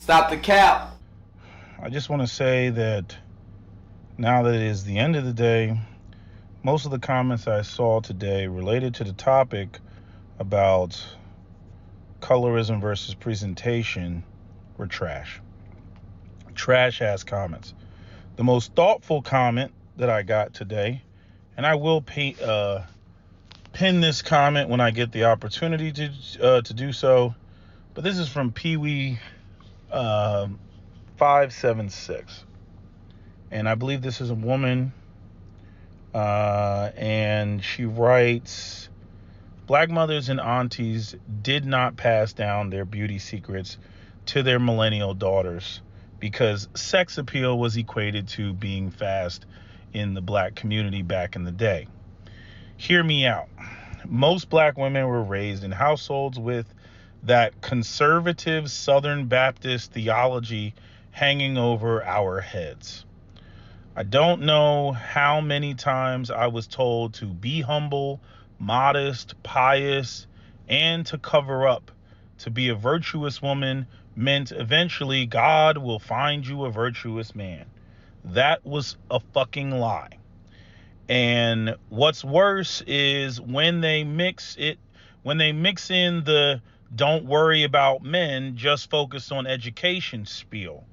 Stop the cap. I just want to say that now that it is the end of the day, most of the comments I saw today related to the topic about colorism versus presentation were trash. Trash ass comments. The most thoughtful comment that I got today, and I will pin this comment when I get the opportunity to do so, but this is from Pee Wee 576. And I believe this is a woman, and she writes, Black mothers and aunties did not pass down their beauty secrets to their millennial daughters because sex appeal was equated to being fast in the black community back in the day. Hear me out. Most black women were raised in households with that conservative Southern Baptist theology hanging over our heads. I don't know how many times I was told to be humble, modest, pious, and to cover up. To be a virtuous woman meant eventually God will find you a virtuous man. That was a fucking lie. And what's worse is when they mix in the don't worry about men, just focus on education spiel.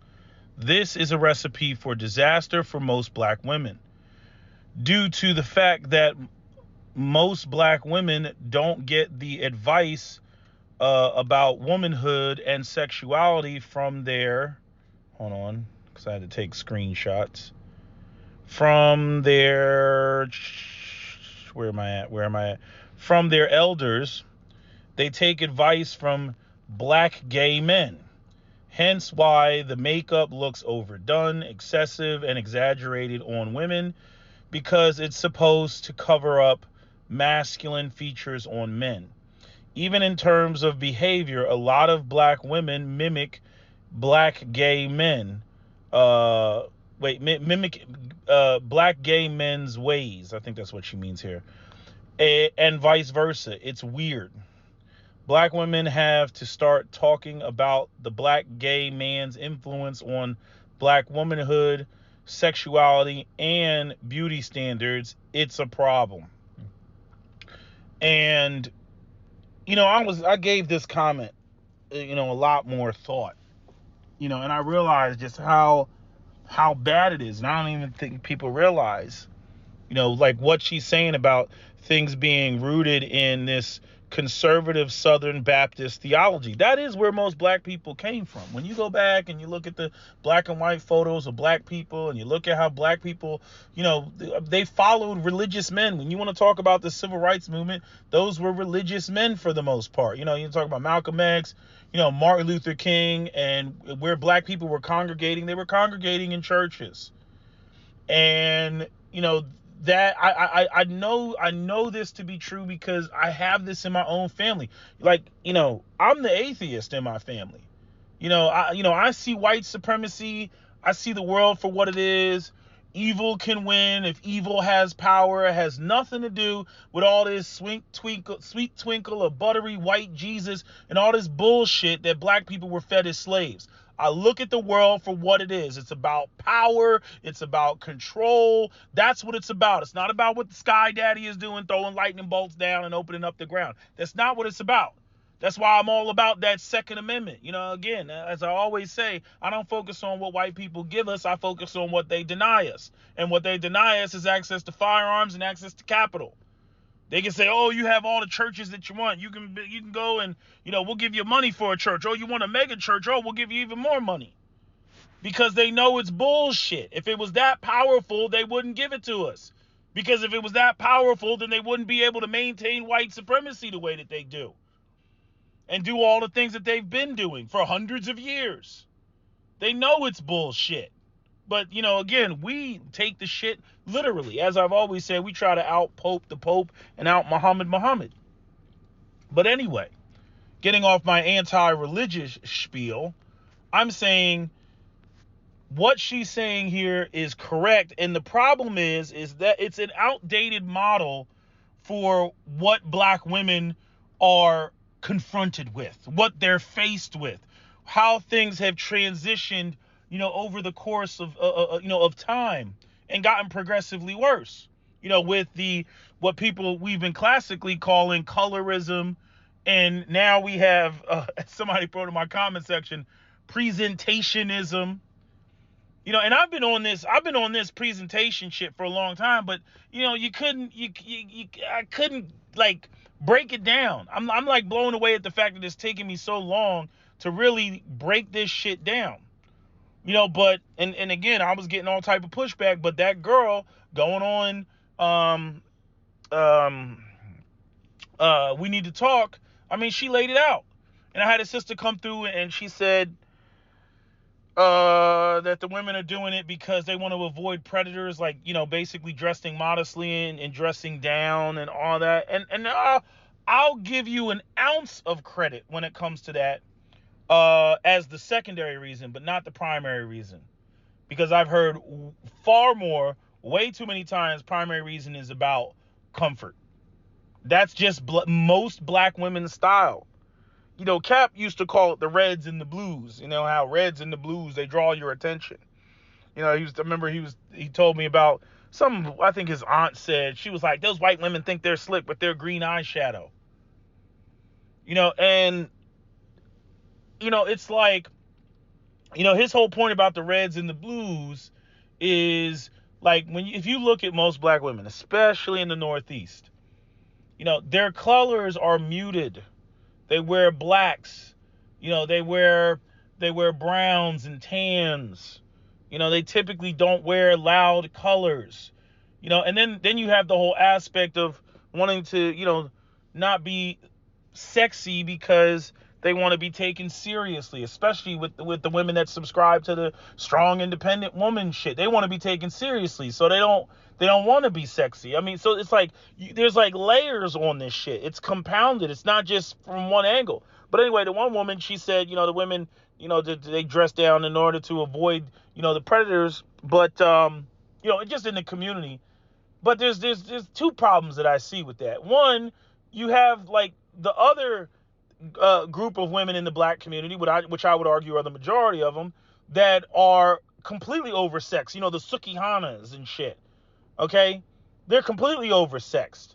This is a recipe for disaster for most black women, due to the fact that most black women don't get the advice about womanhood and sexuality from their, hold on, because I had to take screenshots, from their, from their elders. They take advice from black gay men. Hence why the makeup looks overdone, excessive, and exaggerated on women, because it's supposed to cover up masculine features on men. Even in terms of behavior, a lot of black women mimic black gay men. Mimic black gay men's ways. I think that's what she means here. And vice versa. It's weird. Black women have to start talking about the black gay man's influence on black womanhood, sexuality, and beauty standards. It's a problem. And I gave this comment a lot more thought. And I realized just how bad it is. And I don't even think people realize, like what she's saying about things being rooted in this conservative Southern Baptist theology. That is where most black people came from. When you go back and you look at the black and white photos of black people, and you look at how black people, they followed religious men. When you want to talk about the civil rights movement, those were religious men for the most part. You talk about Malcolm X, Martin Luther King, and where black people were congregating, they were congregating in churches. And, that I know this to be true because I have this in my own family. Like, I'm the atheist in my family. I see white supremacy. I see the world for what it is. Evil can win if evil has power. It has nothing to do with all this sweet twinkle of buttery white Jesus and all this bullshit that black people were fed as slaves. I look at the world for what it is. It's about power. It's about control. That's what it's about. It's not about what the Sky Daddy is doing, throwing lightning bolts down and opening up the ground. That's not what it's about. That's why I'm all about that Second Amendment. Again, as I always say, I don't focus on what white people give us. I focus on what they deny us. And what they deny us is access to firearms and access to capital. They can say, oh, you have all the churches that you want. You can go and, we'll give you money for a church. Oh, you want a mega church? Oh, we'll give you even more money. Because they know it's bullshit. If it was that powerful, they wouldn't give it to us. Because if it was that powerful, then they wouldn't be able to maintain white supremacy the way that they do. And do all the things that they've been doing for hundreds of years. They know it's bullshit. But, again, we take the shit literally. As I've always said, we try to out-pope the Pope and out-Muhammad. But anyway, getting off my anti-religious spiel, I'm saying what she's saying here is correct. And the problem is that it's an outdated model for what black women are confronted with, what they're faced with, how things have transitioned, over the course of of time, and gotten progressively worse. With the what people we've been classically calling colorism, and now we have somebody put in my comment section, presentationism. And I've been on this presentation shit for a long time, but I couldn't like break it down. I'm like blown away at the fact that it's taking me so long to really break this shit down. But and again, I was getting all type of pushback, but that girl going on um we need to talk. I mean, she laid it out. And I had a sister come through and she said that the women are doing it because they want to avoid predators, like, basically dressing modestly and dressing down and all that. And I'll give you an ounce of credit when it comes to that, as the secondary reason, but not the primary reason. Because I've heard far more, way too many times, primary reason is about comfort. That's just most black women's style. Cap used to call it the reds and the blues. How reds and the blues, they draw your attention. He told me about some, I think his aunt said, she was like, those white women think they're slick with their green eyeshadow. And, it's like, his whole point about the reds and the blues is like, if you look at most black women, especially in the Northeast, their colors are muted. They wear blacks. They wear browns and tans. They typically don't wear loud colors. And then you have the whole aspect of wanting to, not be sexy because they want to be taken seriously, especially with the women that subscribe to the strong independent woman shit. They want to be taken seriously, so they don't want to be sexy. I mean, so it's like there's like layers on this shit. It's compounded. It's not just from one angle. But anyway, the one woman, she said, the women, they dress down in order to avoid, the predators, but just in the community. But there's two problems that I see with that. One, you have like the other group of women in the black community, which I would argue are the majority of them, that are completely oversexed. The Sukihanas and shit. Okay? They're completely oversexed.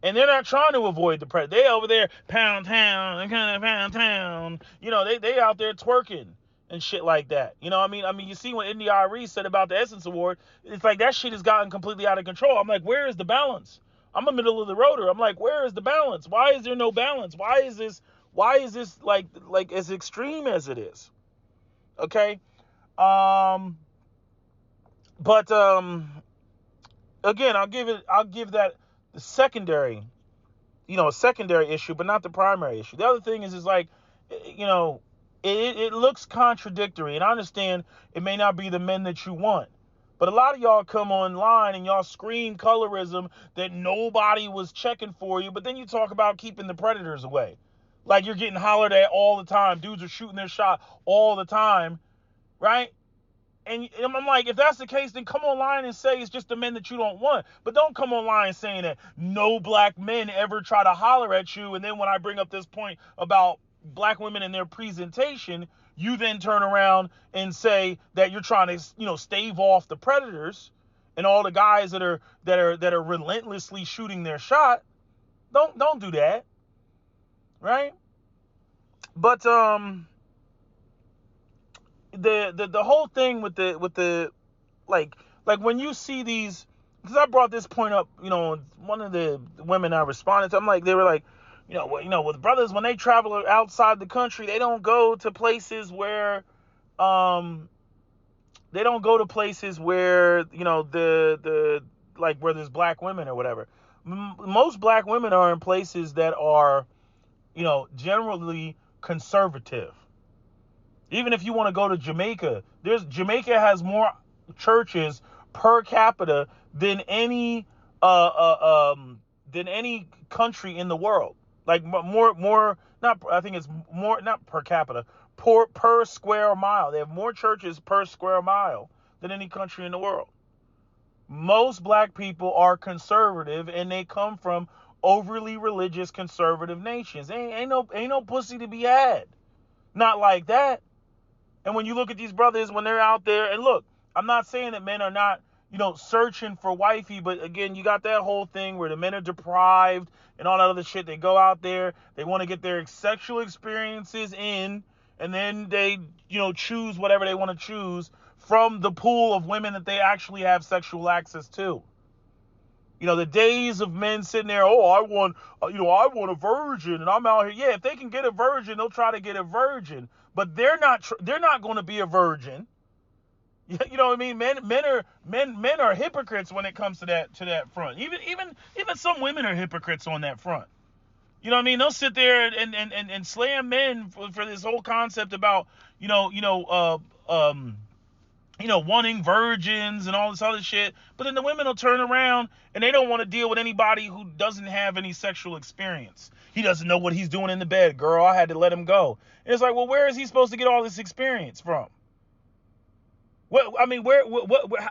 And they're not trying to avoid the predator. They over there, pound town, and kind of pound town. They out there twerking and shit like that. I mean, you see what India Arie said about the Essence Award. It's like that shit has gotten completely out of control. I'm like, where is the balance? I'm a middle of the roader. I'm like, where is the balance? Why is there no balance? Why is this like as extreme as it is? Okay? But again, I'll give that the secondary, a secondary issue, but not the primary issue. The other thing is like, it looks contradictory, and I understand it may not be the men that you want. But a lot of y'all come online and y'all scream colorism, that nobody was checking for you, but then you talk about keeping the predators away. Like you're getting hollered at all the time. Dudes are shooting their shot all the time, right? And I'm like, if that's the case, then come online and say it's just the men that you don't want. But don't come online saying that no black men ever try to holler at you. And then when I bring up this point about black women and their presentation, you then turn around and say that you're trying to, stave off the predators and all the guys that are relentlessly shooting their shot. Don't do that, right? But the whole thing with the like when you see these, because I brought this point up, one of the women I responded to, I'm like, they were like, with brothers, when they travel outside the country, they don't go to places where the like where there's black women or whatever. Most black women are in places that are, generally conservative. Even if you want to go to Jamaica, Jamaica has more churches per capita than any country in the world. Like more not, I think it's more, not per capita, per square mile. They have more churches per square mile than any country in the world. Most black people are conservative, and they come from overly religious conservative nations. Ain't no pussy to be had. Not like that. And when you look at these brothers, when they're out there, and look, I'm not saying that men are not, searching for wifey, but again, you got that whole thing where the men are deprived and all that other shit. They go out there, they want to get their sexual experiences in, and then they, choose whatever they want to choose from the pool of women that they actually have sexual access to. The days of men sitting there, oh, I want a virgin, and I'm out here. Yeah, if they can get a virgin, they'll try to get a virgin, but they're not going to be a virgin. You know what I mean? Men are hypocrites when it comes to that front. Even some women are hypocrites on that front. You know what I mean? They'll sit there and slam men for this whole concept about wanting virgins and all this other shit. But then the women will turn around and they don't want to deal with anybody who doesn't have any sexual experience. He doesn't know what he's doing in the bed, girl. I had to let him go. And it's like, well, where is he supposed to get all this experience from?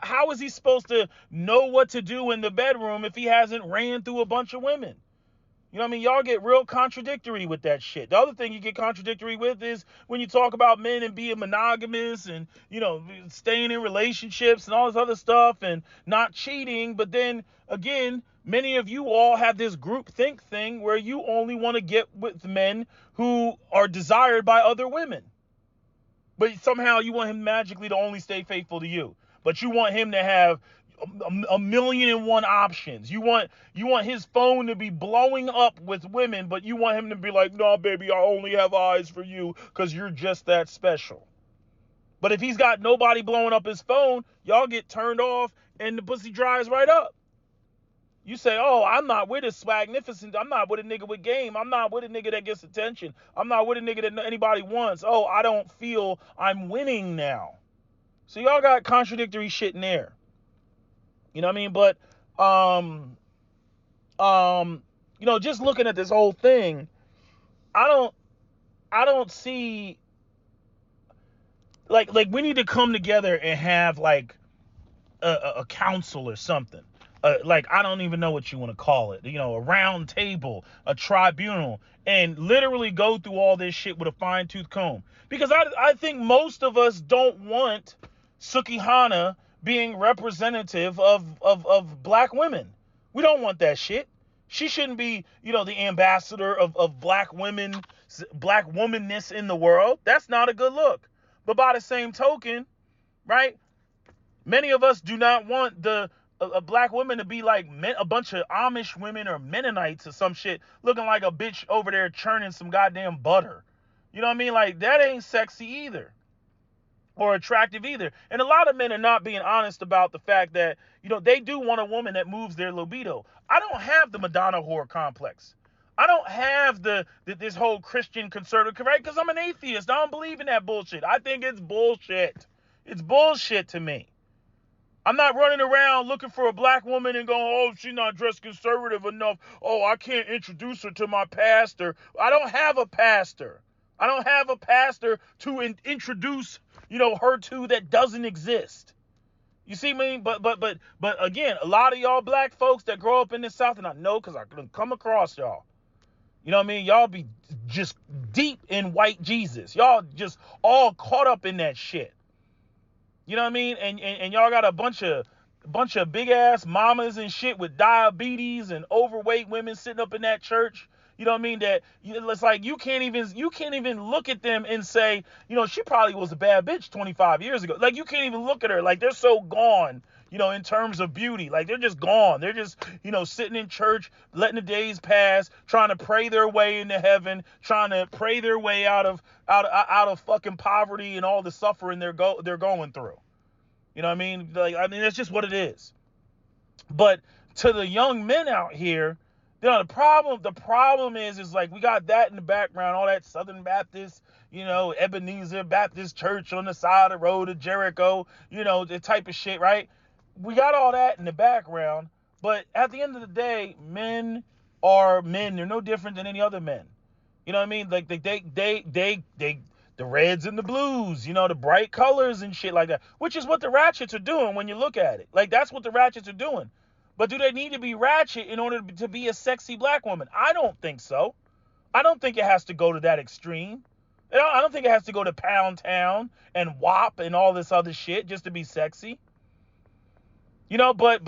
How is he supposed to know what to do in the bedroom if he hasn't ran through a bunch of women? You know what I mean? Y'all get real contradictory with that shit. The other thing you get contradictory with is when you talk about men and being monogamous and, staying in relationships and all this other stuff and not cheating. But then, again, many of you all have this group think thing where you only want to get with men who are desired by other women. But somehow you want him magically to only stay faithful to you. But you want him to have a million and one options. You want his phone to be blowing up with women, but you want him to be like, no, baby, I only have eyes for you because you're just that special. But if he's got nobody blowing up his phone, y'all get turned off and the pussy dries right up. You say, oh, I'm not with a swagnificent. I'm not with a nigga with game. I'm not with a nigga that gets attention. I'm not with a nigga that anybody wants. Oh, I don't feel I'm winning now. So y'all got contradictory shit in there. You know what I mean? But, just looking at this whole thing, I don't see, like we need to come together and have like a council or something. I don't even know what you want to call it, a round table, a tribunal, and literally go through all this shit with a fine-tooth comb. Because I think most of us don't want Sukihana being representative of black women. We don't want that shit. She shouldn't be, the ambassador of black women, black womanness in the world. That's not a good look. But by the same token, right, many of us do not want a black woman to be like a bunch of Amish women or Mennonites or some shit looking like a bitch over there churning some goddamn butter. You know what I mean? Like, that ain't sexy either or attractive either. And a lot of men are not being honest about the fact that, they do want a woman that moves their libido. I don't have the Madonna whore complex. I don't have this whole Christian conservative, right? Because I'm an atheist. I don't believe in that bullshit. I think it's bullshit. It's bullshit to me. I'm not running around looking for a black woman and going, oh, she's not dressed conservative enough. Oh, I can't introduce her to my pastor. I don't have a pastor. I don't have a pastor to introduce, her to that doesn't exist. You see me? But again, a lot of y'all black folks that grow up in the South, and I know because I come across y'all. You know what I mean? Y'all be just deep in white Jesus. Y'all just all caught up in that shit. You know what I mean? And y'all got a bunch of big ass mamas and shit with diabetes and overweight women sitting up in that church. You know what I mean? That it's like you can't even look at them and say, she probably was a bad bitch 25 years ago. Like, you can't even look at her. Like, they're so gone, in terms of beauty. Like, they're just gone. They're just, sitting in church, letting the days pass, trying to pray their way into heaven, trying to pray their way out of fucking poverty and all the suffering they're going through. You know what I mean? That's just what it is. But to the young men out here, the problem is like, we got that in the background, all that Southern Baptist, Ebenezer Baptist Church on the side of the road of Jericho, the type of shit, right? We got all that in the background, but at the end of the day, men are men. They're no different than any other men. You know what I mean? Like, they the reds and the blues, the bright colors and shit like that, which is what the ratchets are doing when you look at it. Like, that's what the ratchets are doing. But do they need to be ratchet in order to be a sexy black woman? I don't think so. I don't think it has to go to that extreme. I don't think it has to go to Pound Town and WAP and all this other shit just to be sexy. But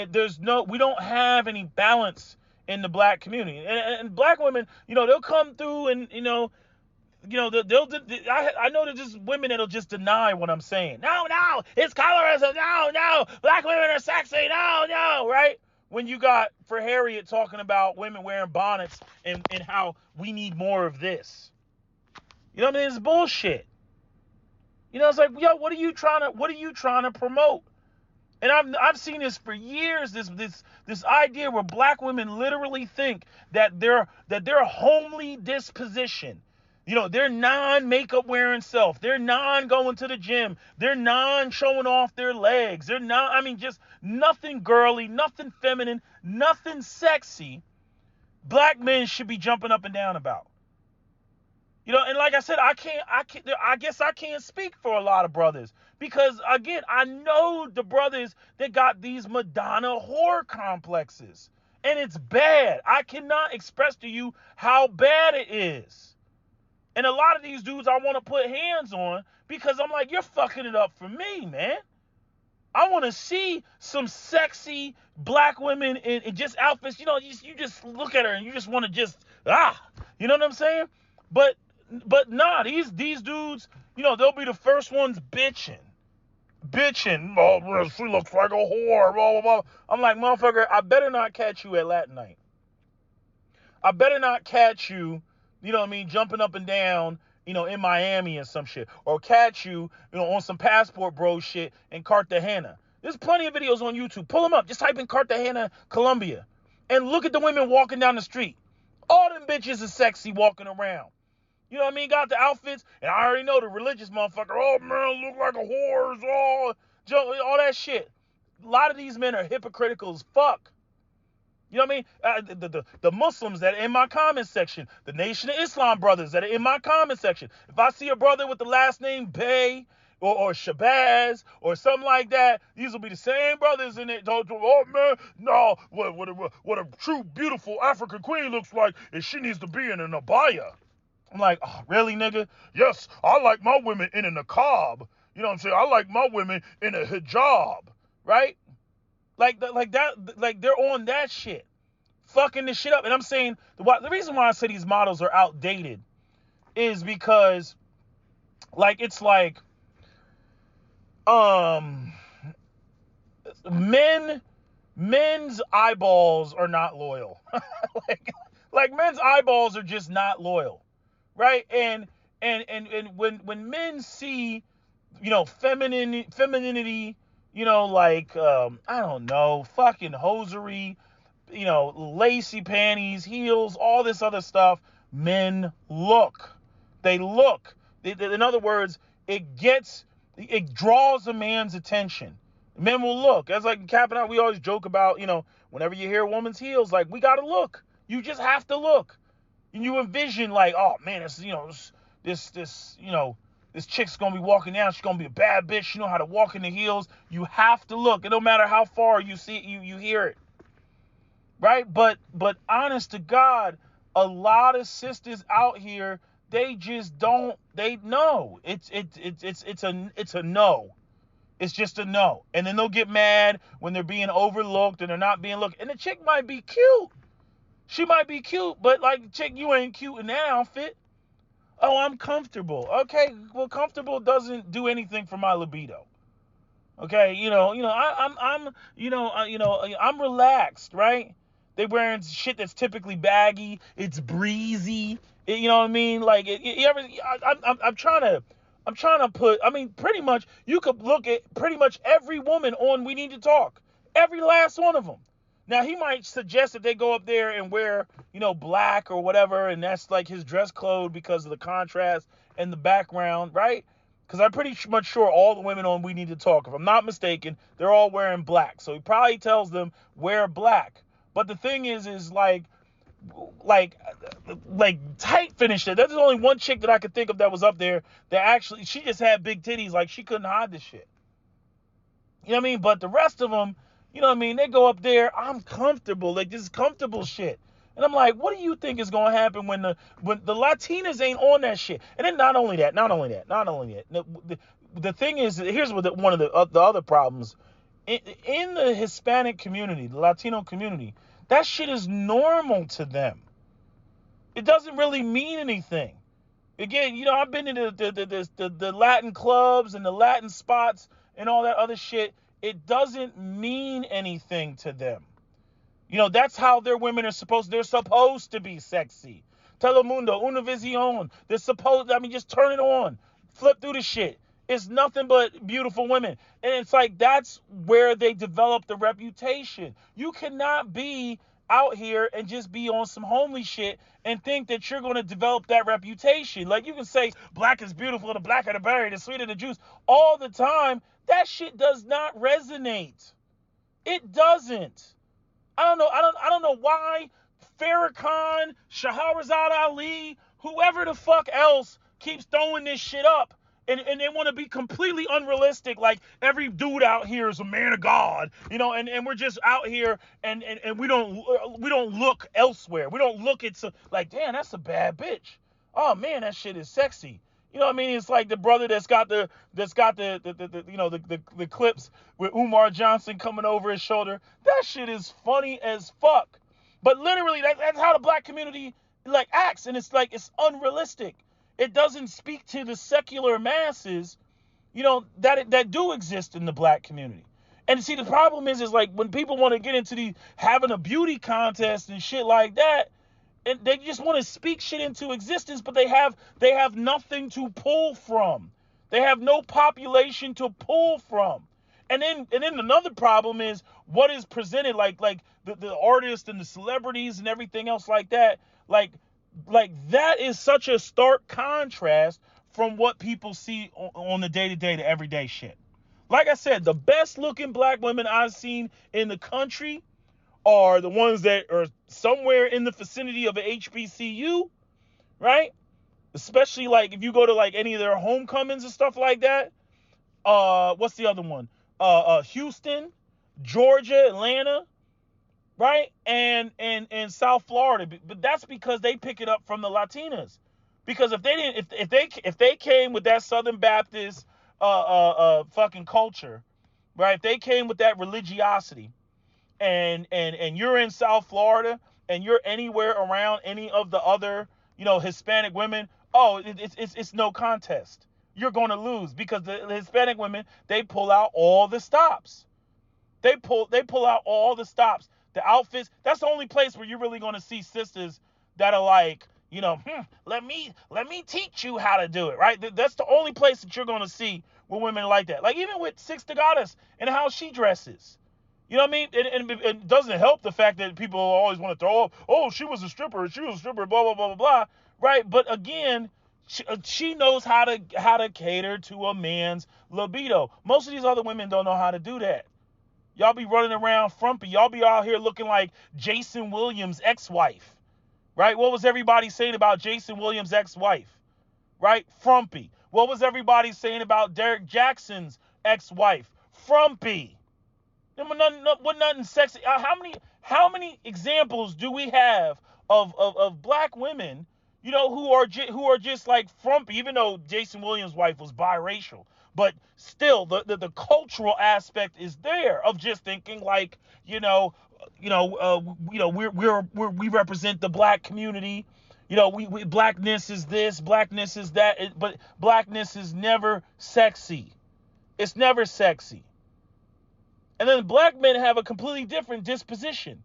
there's no, we don't have any balance in the black community. And black women, they'll come through and, I know there's just women that'll just deny what I'm saying. No, it's colorism. No, black women are sexy. No, right? When you got for Harriet talking about women wearing bonnets and how we need more of this. You know what I mean? It's bullshit. It's like, yo, what are you trying to promote? And I've seen this for years. This idea where black women literally think that they're homely disposition. They're non-makeup wearing self. They're non-going to the gym. They're non-showing off their legs. They're not. I mean, just nothing girly, nothing feminine, nothing sexy. Black men should be jumping up and down about. And like I said, I guess I can't speak for a lot of brothers because, again, I know the brothers that got these Madonna whore complexes, and it's bad. I cannot express to you how bad it is. And a lot of these dudes I want to put hands on because I'm like, you're fucking it up for me, man. I want to see some sexy black women in just outfits. You just look at her and you just want to just, you know what I'm saying? But nah, these dudes, they'll be the first ones bitching. Oh, she looks like a whore, blah, blah, blah. I'm like, motherfucker, I better not catch you at Latin night. I better not catch you, jumping up and down, in Miami and some shit. Or catch you, on some passport bro shit in Cartagena. There's plenty of videos on YouTube. Pull them up. Just type in Cartagena, Colombia. And look at the women walking down the street. All them bitches are sexy walking around. You know what I mean? Got the outfits, and I already know the religious motherfucker. Oh, man, look like a whore. All that shit. A lot of these men are hypocritical as fuck. You know what I mean? The Muslims that are in my comment section, the Nation of Islam brothers that are in my comment section. If I see a brother with the last name Bey or Shabazz or something like that, these will be the same brothers in it. Oh, man, no, what a true, beautiful African queen looks like is she needs to be in an abaya. I'm like, oh, really, nigga? Yes, I like my women in a niqab. You know what I'm saying? I like my women in a hijab, right? Like that, like they're on that shit, fucking this shit up. And I'm saying the reason why I say these models are outdated is because, it's like, men's eyeballs are not loyal. like men's eyeballs are just not loyal. Right? And when men see, femininity, I don't know, fucking hosiery, lacy panties, heels, all this other stuff, men look. They look. In other words, it draws a man's attention. Men will look. That's like Cap and I, we always joke about, whenever you hear a woman's heels, like, we gotta look. You just have to look. And you envision like, oh man, it's, this chick's gonna be walking down. She's gonna be a bad bitch. She know how to walk in the heels. You have to look. It don't matter how far you see it, you hear it, right? But honest to God, a lot of sisters out here, they just don't. They know it's a no. It's just a no. And then they'll get mad when they're being overlooked and they're not being looked. And the chick might be cute. She might be cute, but like, chick, you ain't cute in that outfit. Oh, I'm comfortable. Okay, well, comfortable doesn't do anything for my libido. Okay, I'm relaxed, right? They wearing shit that's typically baggy. It's breezy. You know what I mean? Like, I'm trying to put. I mean, pretty much, you could look at pretty much every woman on We Need to Talk. Every last one of them. Now, he might suggest that they go up there and wear, black or whatever, and that's like his dress code because of the contrast and the background, right? Because I'm pretty much sure all the women on We Need to Talk, if I'm not mistaken, they're all wearing black. So he probably tells them, wear black. But the thing is like tight finish. There's only one chick that I could think of that was up there that actually, she just had big titties. Like, she couldn't hide this shit. You know what I mean? But the rest of them, you know what I mean? They go up there, I'm comfortable. Like, this is comfortable shit. And I'm like, what do you think is going to happen when the Latinas ain't on that shit? And then not only that. The thing is, here's one of the other problems. In the Hispanic community, the Latino community, that shit is normal to them. It doesn't really mean anything. Again, I've been to the Latin clubs and the Latin spots and all that other shit. It doesn't mean anything to them. That's how their women are they're supposed to be sexy. Telemundo, Univision, just turn it on. Flip through the shit. It's nothing but beautiful women. And it's like, that's where they develop the reputation. You cannot be out here and just be on some homely shit and think that you're going to develop that reputation. Like, you can say black is beautiful, the blacker the berry, the sweeter the juice, all the time. That shit does not resonate. It doesn't. I don't know why Farrakhan, Shahrazad Ali, whoever the fuck else keeps throwing this shit up. And they want to be completely unrealistic, like every dude out here is a man of God, and we're just out here and we don't look elsewhere. We don't look at like, damn, that's a bad bitch. Oh man, that shit is sexy. You know what I mean? It's like the brother that's got the clips with Umar Johnson coming over his shoulder. That shit is funny as fuck. But literally, that's how the black community like acts, and it's like, it's unrealistic. It doesn't speak to the secular masses, that do exist in the black community. And see, the problem is like when people want to get into having a beauty contest and shit like that, and they just want to speak shit into existence, but they have nothing to pull from. They have no population to pull from. And then another problem is what is presented, like the artists and the celebrities and everything else like that. Like that is such a stark contrast from what people see on the day-to-day, the everyday shit. Like I said, the best looking black women I've seen in the country are the ones that are somewhere in the vicinity of an HBCU, right? Especially like if you go to like any of their homecomings and stuff like that. What's the other one? Houston, Georgia, Atlanta, right? And South Florida. But that's because they pick it up from the Latinas. Because if they came with that Southern Baptist fucking culture, right? If they came with that religiosity, and you're in South Florida and you're anywhere around any of the other, Hispanic women, it's no contest. You're going to lose because the Hispanic women, they pull out all the stops. They pull out all the stops. The outfits, that's the only place where you're really going to see sisters that are like, let me teach you how to do it, right? That's the only place that you're going to see with women like that. Like even with Six Goddess and how she dresses. You know what I mean? And it doesn't help the fact that people always want to throw up, oh, she was a stripper, blah, blah, blah, blah, blah, right? But again, she knows how to cater to a man's libido. Most of these other women don't know how to do that. Y'all be running around frumpy. Y'all be out here looking like Jason Williams' ex-wife, right? What was everybody saying about Jason Williams' ex-wife, right? Frumpy. What was everybody saying about Derek Jackson's ex-wife? Frumpy. Nothing sexy. How many examples do we have of black women, who are just like frumpy, even though Jason Williams' wife was biracial, but still the cultural aspect is there of just thinking like, we represent the black community. We blackness is this, blackness is that, but blackness is never sexy. It's never sexy. And then black men have a completely different disposition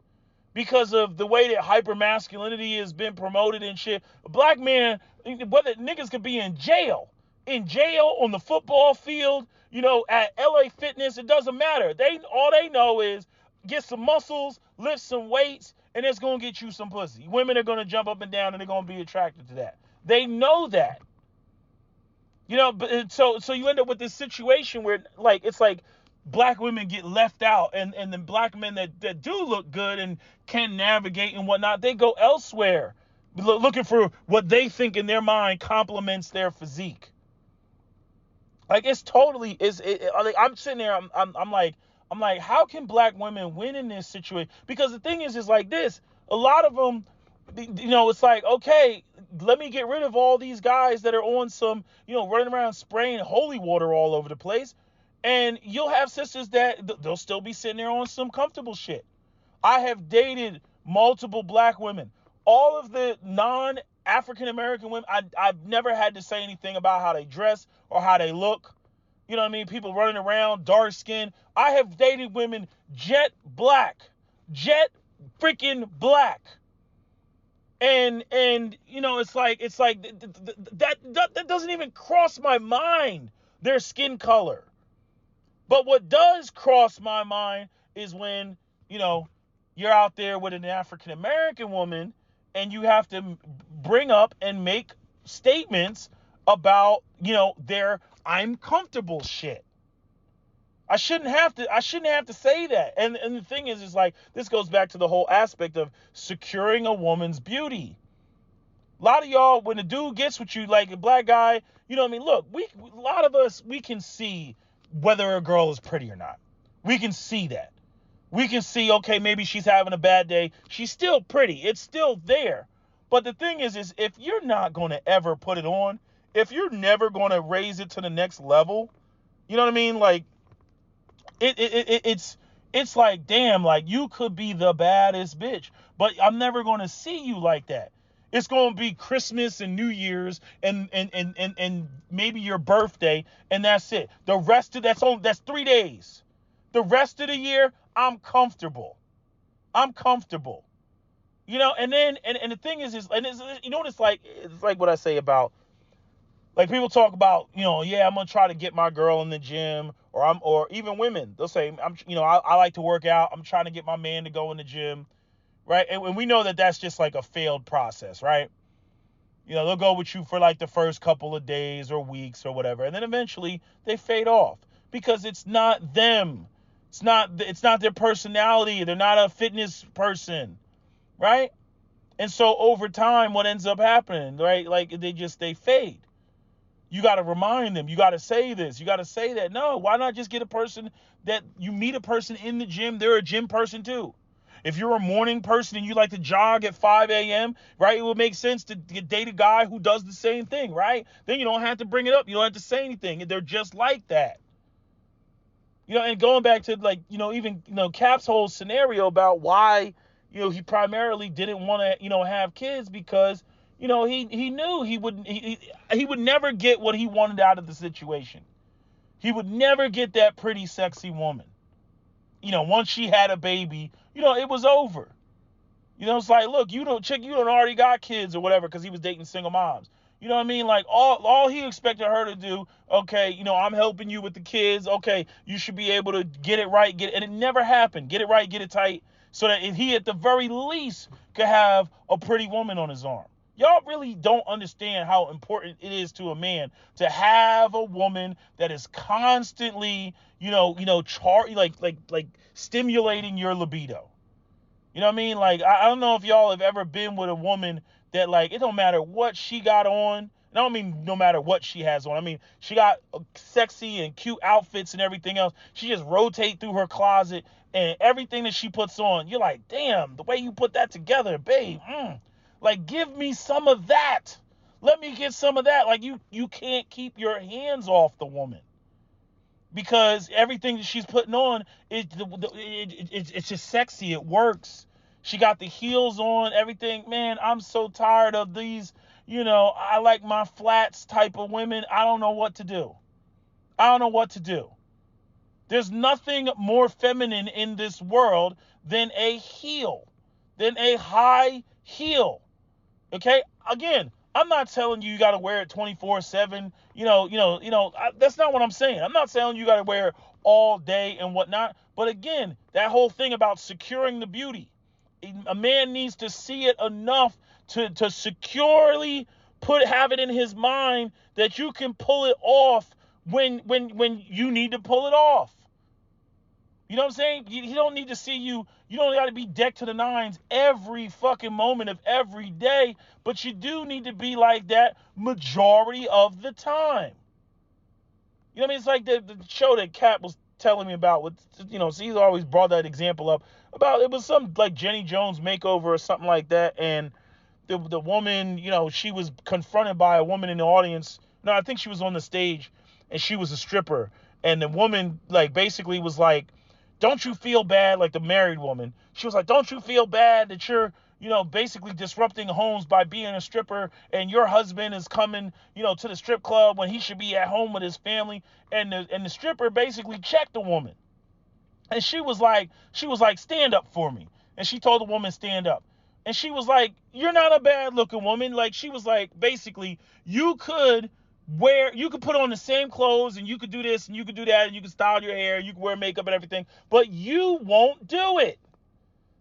because of the way that hypermasculinity has been promoted and shit. Black men, whether niggas could be in jail, on the football field, at LA Fitness, it doesn't matter. All they know is get some muscles, lift some weights, and it's going to get you some pussy. Women are going to jump up and down and they're going to be attracted to that. They know that. But so you end up with this situation where like it's like black women get left out, and the black men that do look good and can navigate and whatnot, they go elsewhere looking for what they think in their mind complements their physique. Like it's totally like I'm sitting there, I'm like, how can black women win in this situation? Because the thing is like this, a lot of them, It's like, okay, let me get rid of all these guys that are on some, running around spraying holy water all over the place. And you'll have sisters that they'll still be sitting there on some comfortable shit. I have dated multiple black women. All of the non-African American women, I've never had to say anything about how they dress or how they look. You know what I mean? People running around, dark skin. I have dated women jet black. Jet freaking black. And it's like that doesn't even cross my mind, their skin color. But what does cross my mind is when, you're out there with an African American woman and you have to bring up and make statements about, their I'm comfortable shit. I shouldn't have to say that. And the thing is like, this goes back to the whole aspect of securing a woman's beauty. A lot of y'all, when a dude gets with you, like a black guy, you know what I mean? Look, a lot of us, we can see whether a girl is pretty or not. We can see that. We can see, okay, maybe she's having a bad day. She's still pretty. It's still there. But the thing is if you're not going to ever put it on, if you're never going to raise it to the next level, you know what I mean? Like, it's like, damn, like, you could be the baddest bitch, but I'm never going to see you like that. It's going to be Christmas and New Year's and maybe your birthday, and that's it. The rest of that's 3 days. The rest of the year, I'm comfortable. I'm comfortable. And then and the thing is and it's, what it's like what I say about, like, people talk about, yeah, I'm gonna try to get my girl in the gym, or even women. They'll say, I like to work out. I'm trying to get my man to go in the gym, right? And we know that that's just like a failed process, right? They'll go with you for like the first couple of days or weeks or whatever, and then eventually they fade off because it's not them. It's not their personality. They're not a fitness person, right? And so over time, what ends up happening, right? Like, they fade. You got to remind them. You got to say this. You got to say that. No, why not just get a person that you meet a person in the gym? They're a gym person too. If you're a morning person and you like to jog at 5 a.m., right, it would make sense to date a guy who does the same thing, right? Then you don't have to bring it up. You don't have to say anything. They're just like that. And going back to, like, even, Cap's whole scenario about why, he primarily didn't want to, have kids, because, he knew he would never get what he wanted out of the situation. He would never get that pretty, sexy woman. Once she had a baby, it was over. It's like, look, chick, you don't already got kids or whatever, because he was dating single moms. You know what I mean? Like, all he expected her to do, okay, I'm helping you with the kids. Okay, you should be able to get it right, and it never happened. Get it right, get it tight, so that he at the very least could have a pretty woman on his arm. Y'all really don't understand how important it is to a man to have a woman that is constantly, like stimulating your libido. You know what I mean? Like, I don't know if y'all have ever been with a woman that, like, it don't matter what she got on. And I don't mean no matter what she has on. I mean, she got sexy and cute outfits and everything else. She just rotate through her closet, and everything that she puts on, you're like, damn, the way you put that together, babe. Like, give me some of that. Let me get some of that. Like, you can't keep your hands off the woman, because everything that she's putting on, it's just sexy. It works. She got the heels on, everything. Man, I'm so tired of these, I like my flats type of women. I don't know what to do. There's nothing more feminine in this world than a heel, than a high heel. Okay? Again, I'm not telling you got to wear it 24/7. That's not what I'm saying. I'm not saying you got to wear it all day and whatnot. But again, that whole thing about securing the beauty. A man needs to see it enough to securely have it in his mind that you can pull it off when you need to pull it off. You know what I'm saying? He don't need to see you. You don't got to be decked to the nines every fucking moment of every day, but you do need to be like that majority of the time. You know what I mean? It's like the show that Kat was telling me about with, so he's always brought that example up about, it was some like Jenny Jones makeover or something like that, and the woman, she was confronted by a woman in the audience. No, I think she was on the stage, and she was a stripper. And the woman, like, basically was like, don't you feel bad, like the married woman. She was like, don't you feel bad that you're, basically disrupting homes by being a stripper, and your husband is coming, to the strip club when he should be at home with his family. And the stripper basically checked the woman. And she was like, stand up for me. And she told the woman, stand up. And she was like, you're not a bad looking woman. Like, she was like, basically, you could put on the same clothes, and you could do this and you could do that, and you could style your hair, you could wear makeup and everything, but you won't do it.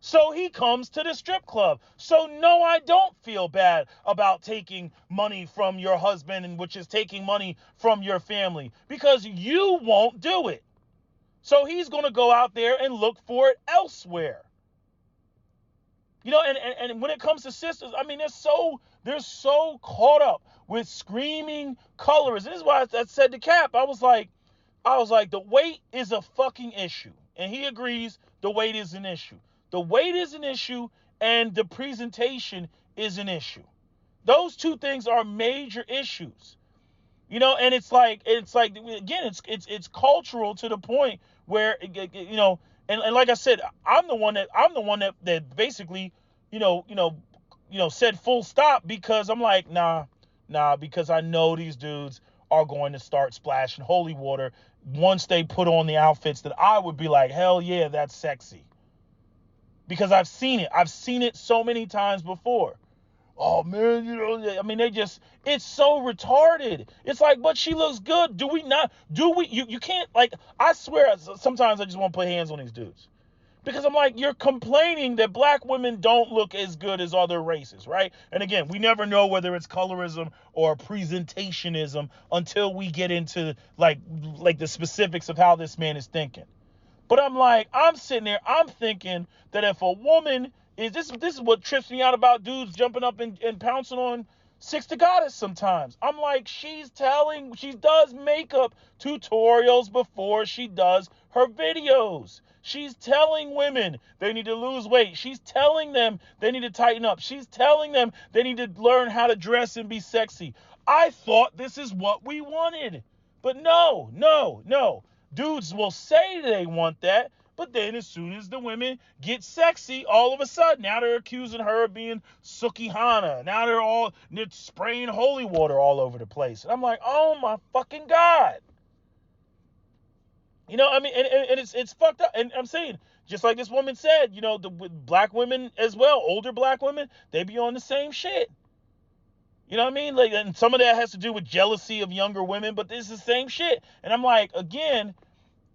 So he comes to the strip club. So no, I don't feel bad about taking money from your husband, and which is taking money from your family, because you won't do it. So he's going to go out there and look for it elsewhere. And when it comes to sisters, I mean, they're so caught up with screaming colorism. This is why I said to Cap, I was like, the weight is a fucking issue. And he agrees the weight is an issue. The weight is an issue, and the presentation is an issue. Those two things are major issues. And it's like again, it's cultural to the point where, and like I said, I'm the one that basically, said full stop, because I'm like, nah, because I know these dudes are going to start splashing holy water once they put on the outfits that I would be like, hell yeah, that's sexy. Because I've seen it so many times before. Oh man, it's so retarded. It's like, but she looks good. You can't, like, I swear, sometimes I just want to put hands on these dudes. Because I'm like, you're complaining that black women don't look as good as other races, right? And again, we never know whether it's colorism or presentationism until we get into like the specifics of how this man is thinking. But I'm sitting there, I'm thinking that if a woman this is what trips me out about dudes jumping up and pouncing on Six to Goddess sometimes. I'm like, she does makeup tutorials before she does her videos. She's telling women they need to lose weight. She's telling them they need to tighten up. She's telling them they need to learn how to dress and be sexy. I thought this is what we wanted. But no. Dudes will say they want that, but then as soon as the women get sexy, all of a sudden, now they're accusing her of being Sukihana. Now they're spraying holy water all over the place. And I'm like, oh my fucking God. And it's fucked up. And I'm saying, just like this woman said, the black women as well, older black women, they be on the same shit. You know what I mean? Like, and some of that has to do with jealousy of younger women, but this is the same shit. And I'm like, again,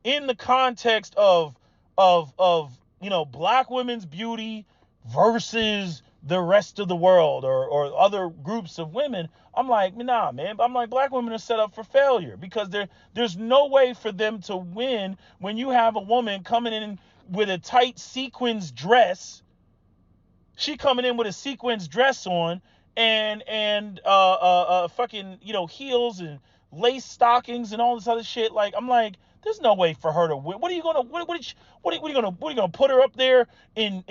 in the context of black women's beauty versus the rest of the world or other groups of women, I'm like, nah, man. I'm like, black women are set up for failure, because there's no way for them to win when you have a woman coming in with a tight sequins dress. She coming in with a sequins dress on and fucking, heels and lace stockings and all this other shit. Like, I'm like, there's no way for her to win. What are you gonna put her up there in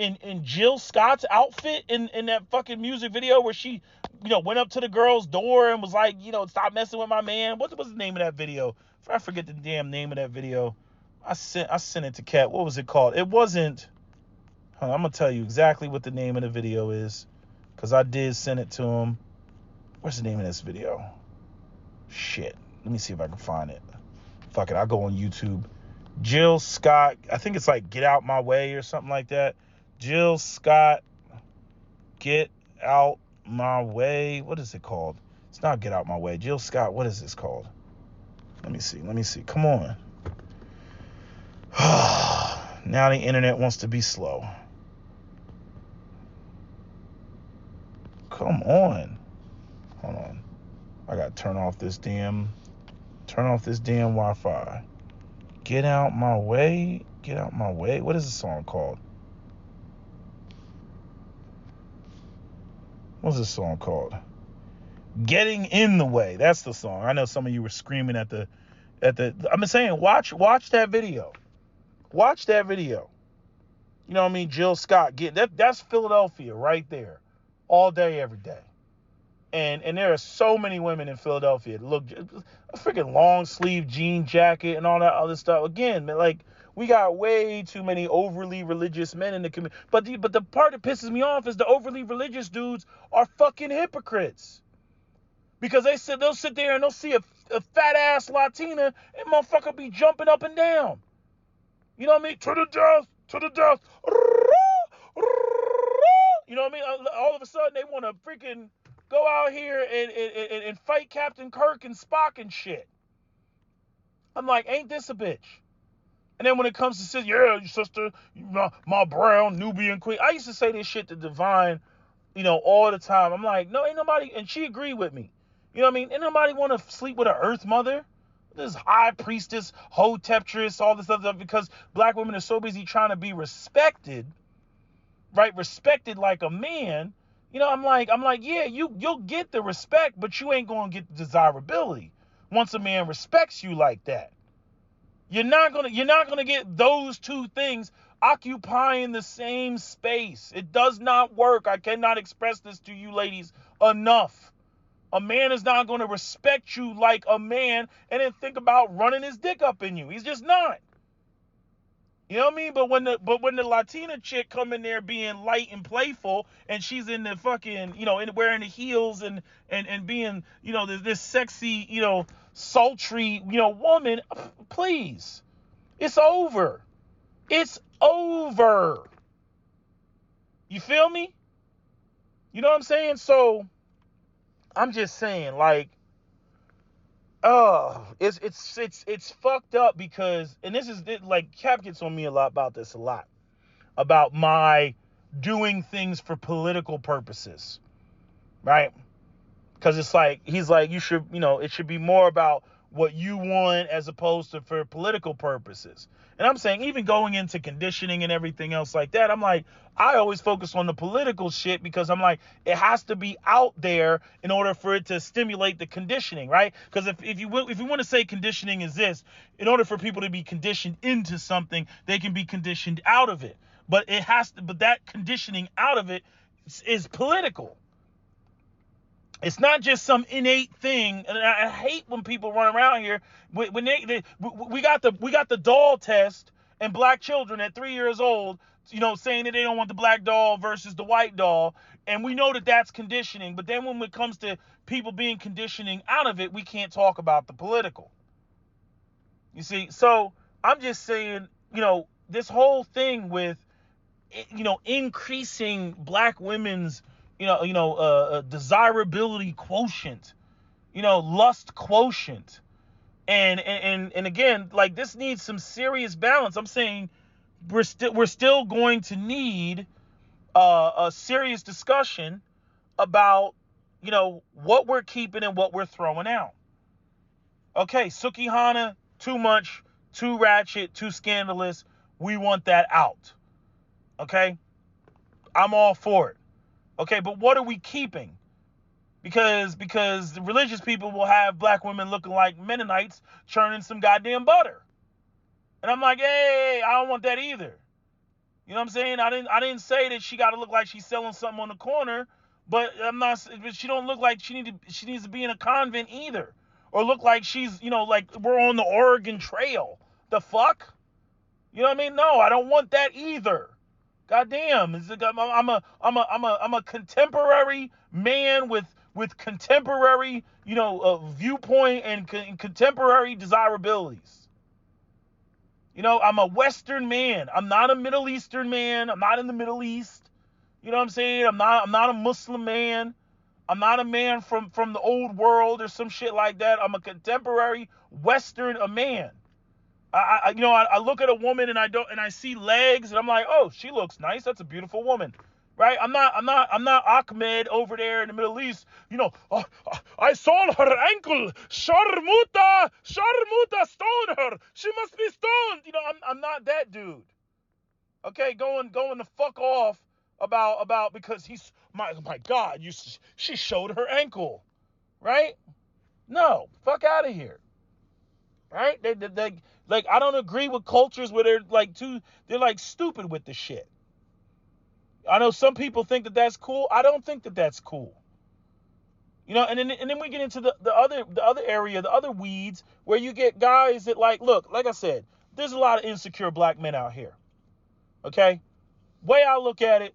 Jill Scott's outfit in that fucking music video where she, went up to the girl's door and was like, stop messing with my man. What was the name of that video? I forget the damn name of that video. I sent it to Kat. What was it called? It wasn't. I'm gonna tell you exactly what the name of the video is, because I did send it to him. What's the name of this video? Shit. Let me see if I can find it. Fuck it, I'll go on YouTube. Jill Scott, I think it's like Get Out My Way or something like that. Jill Scott, Get Out My Way. What is it called? It's not Get Out My Way. Jill Scott, what is this called? Let me see. Come on. Now the internet wants to be slow. Come on. Hold on. I gotta turn off this damn Wi-Fi. Get Out My Way. What is the song called? What's this song called? Getting in the Way. That's the song. I know some of you were screaming at the I'm saying, watch that video. Watch that video. You know what I mean? Jill Scott, that's Philadelphia right there. all day, every day. And there are so many women in Philadelphia that look a freaking long sleeve jean jacket and all that other stuff. Again, man, like we got way too many overly religious men in the community. But the part that pisses me off is the overly religious dudes are fucking hypocrites. Because they'll sit there and they'll see a fat ass Latina and motherfucker be jumping up and down. You know what I mean? To the death, to the death. You know what I mean? All of a sudden they want to freaking go out here and fight Captain Kirk and Spock and shit. I'm like, ain't this a bitch? And then when it comes to say, yeah, your sister, my brown Nubian queen. I used to say this shit to Divine, all the time. I'm like, no, ain't nobody, and she agreed with me. You know what I mean? Ain't nobody want to sleep with an earth mother. This high priestess, hoteptress, all this other stuff, because black women are so busy trying to be respected, right? Respected like a man. I'm like, yeah, you'll get the respect, but you ain't gonna get the desirability once a man respects you like that. You're not gonna get those two things occupying the same space. It does not work. I cannot express this to you ladies enough. A man is not going to respect you like a man and then think about running his dick up in you. He's just not. You know what I mean? But when the Latina chick come in there being light and playful, and she's in the fucking, wearing the heels and being, this sexy, sultry, woman, please. It's over. It's over. You feel me? You know what I'm saying? So I'm just saying, like, it's fucked up because, and this is like, Cap gets on me a lot about this, about my doing things for political purposes, right? Because it's like, he's like, you should, it should be more about what you want as opposed to for political purposes. And I'm saying, even going into conditioning and everything else like that, I'm like, I always focus on the political shit because I'm like, it has to be out there in order for it to stimulate the conditioning, right? Because if you want to say conditioning is this, in order for people to be conditioned into something, they can be conditioned out of it. But that conditioning out of it is political. It's not just some innate thing, and I hate when people run around here when we got the doll test and black children at 3 years old, saying that they don't want the black doll versus the white doll, and we know that that's conditioning. But then when it comes to people being conditioning out of it, we can't talk about the political. You see, so I'm just saying, this whole thing with, increasing black women's desirability quotient, lust quotient. And again, like, this needs some serious balance. I'm saying we're still going to need a serious discussion about, what we're keeping and what we're throwing out. Okay, Sukihana, too much, too ratchet, too scandalous. We want that out. Okay? I'm all for it. Okay, but what are we keeping? Because the religious people will have black women looking like Mennonites churning some goddamn butter. And I'm like, hey, I don't want that either. You know what I'm saying? I didn't say that she got to look like she's selling something on the corner, but she don't look like she needs to be in a convent either, or look like she's, like we're on the Oregon Trail. The fuck? You know what I mean? No, I don't want that either. Goddamn, I'm a contemporary man with contemporary, viewpoint and contemporary desirabilities. I'm a Western man. I'm not a Middle Eastern man. I'm not in the Middle East. You know what I'm saying? I'm not a Muslim man. I'm not a man from the old world or some shit like that. I'm a contemporary Western man. I look at a woman and I see legs and I'm like, oh, she looks nice. That's a beautiful woman, right? I'm not Ahmed over there in the Middle East. I saw her ankle. Sharmuta, stone her. She must be stoned. I'm not that dude. Okay, going to fuck off about because he's my God. She showed her ankle, right? No, fuck out of here. Right? They like, I don't agree with cultures where they're like stupid with the shit. I know some people think that that's cool. I don't think that that's cool. And then we get into the other area, the other weeds, where you get guys that look, like I said, there's a lot of insecure black men out here. Okay? Way I look at it,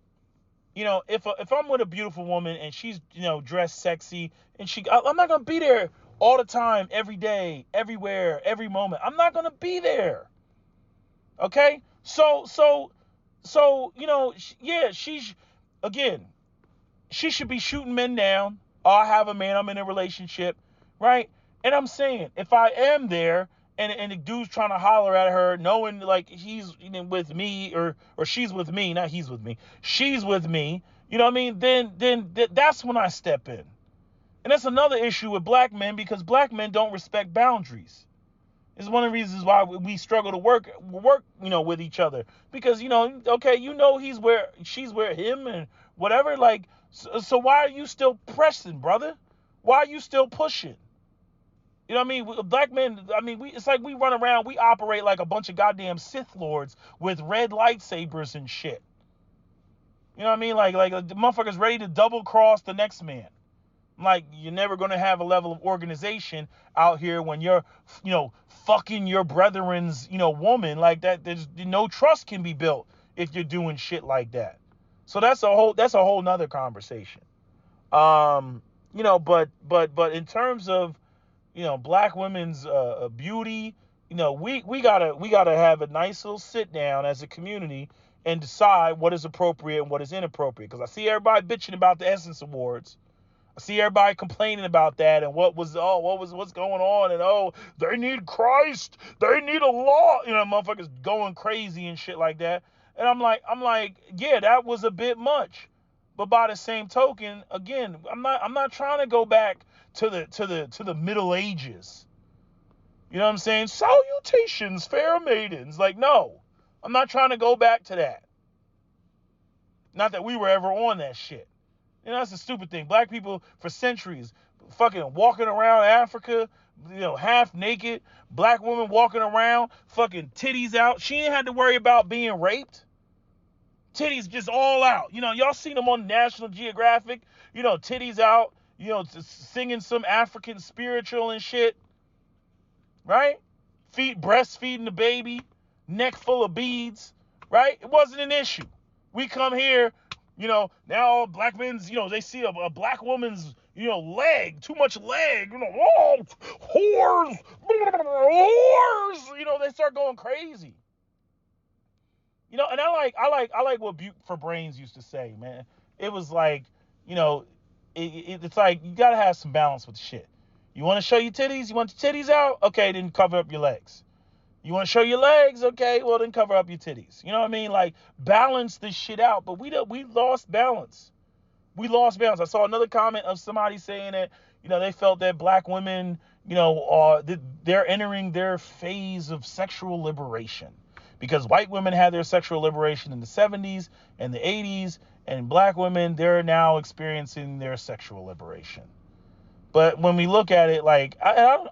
if I'm with a beautiful woman and she's, dressed sexy and I'm not going to be there all the time, every day, everywhere, every moment. I'm not going to be there. Okay? So, yeah, again, she should be shooting men down. I have a man, I'm in a relationship, right? And I'm saying, if I am there and the dude's trying to holler at her, knowing he's with me or she's with me, not he's with me, she's with me, you know what I mean? Then that's when I step in. And that's another issue with black men, because black men don't respect boundaries. It's one of the reasons why we struggle to work, with each other, because she's where him and whatever, so why are you still pressing, brother? Why are you still pushing? You know what I mean? Black men, it's like we run around, we operate like a bunch of goddamn Sith Lords with red lightsabers and shit. You know what I mean? Like the motherfuckers ready to double cross the next man. Like, you're never going to have a level of organization out here when you're, fucking your brethren's, woman like that. There's no trust can be built if you're doing shit like that. So that's a whole nother conversation. But in terms of, black women's beauty, we gotta have a nice little sit down as a community and decide what is appropriate and what is inappropriate. Because I see everybody bitching about the Essence Awards. I see everybody complaining about that and what's going on, and they need Christ, they need a law, motherfuckers going crazy and shit like that. And I'm like, yeah, that was a bit much. But by the same token, again, I'm not trying to go back to the Middle Ages. You know what I'm saying? Salutations, fair maidens. No, I'm not trying to go back to that. Not that we were ever on that shit. That's the stupid thing. Black people for centuries fucking walking around Africa, half naked. Black women walking around, fucking titties out. She ain't had to worry about being raped. Titties just all out. Y'all seen them on National Geographic. Titties out, singing some African spiritual and shit. Right? Breastfeeding the baby. Neck full of beads. Right? It wasn't an issue. We come here, now black men's, they see a black woman's, leg, too much leg, whores, they start going crazy. And I like what Butte for Brains used to say, man. It was like, it's like, you gotta have some balance with the shit. You want to show your titties? You want your titties out? Okay, then cover up your legs. You want to show your legs? Okay, well then cover up your titties. You know what I mean? Balance this shit out. But we lost balance. We lost balance. I saw another comment of somebody saying that, they felt that black women, they're entering their phase of sexual liberation. Because white women had their sexual liberation in the 70s and the 80s, and black women, they're now experiencing their sexual liberation. But when we look at it, I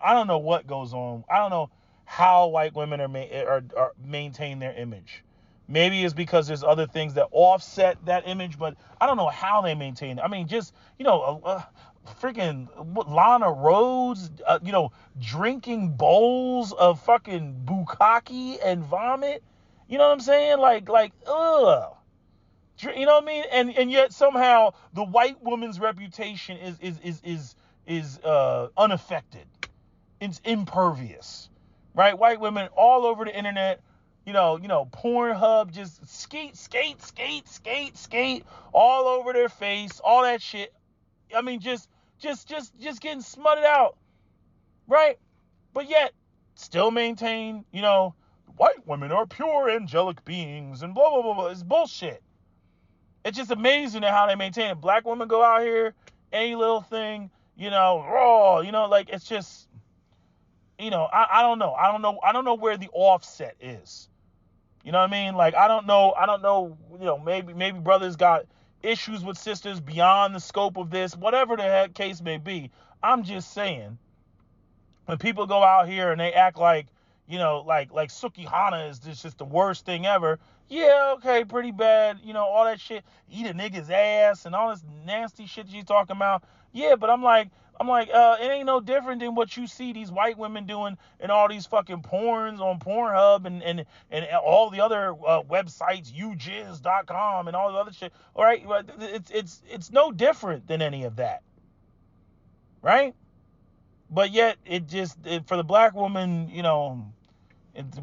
don't know what goes on. I don't know how white women are maintain their image. Maybe it's because there's other things that offset that image, but I don't know how they maintain it. I mean, just, freaking Lana Rhodes, drinking bowls of fucking bukkake and vomit. You know what I'm saying? Ugh. You know what I mean? And yet somehow the white woman's reputation is unaffected. It's impervious. Right? White women all over the internet, Pornhub, just skate, all over their face, all that shit. I mean, just getting smutted out. Right? But yet, still maintain, white women are pure angelic beings and blah, blah, blah, blah. It's bullshit. It's just amazing how they maintain it. Black women go out here, any little thing, raw, it's just, I don't know. I don't know where the offset is. You know what I mean? I don't know, maybe brothers got issues with sisters beyond the scope of this, whatever the heck case may be. I'm just saying, when people go out here and they act like, like Sukihana is just the worst thing ever. Yeah, okay, pretty bad. All that shit. Eat a nigga's ass and all this nasty shit she's talking about. Yeah, but it ain't no different than what you see these white women doing in all these fucking porns on Pornhub and all the other websites, ujizz.com and all the other shit. All right, it's no different than any of that, right? But yet for the black woman,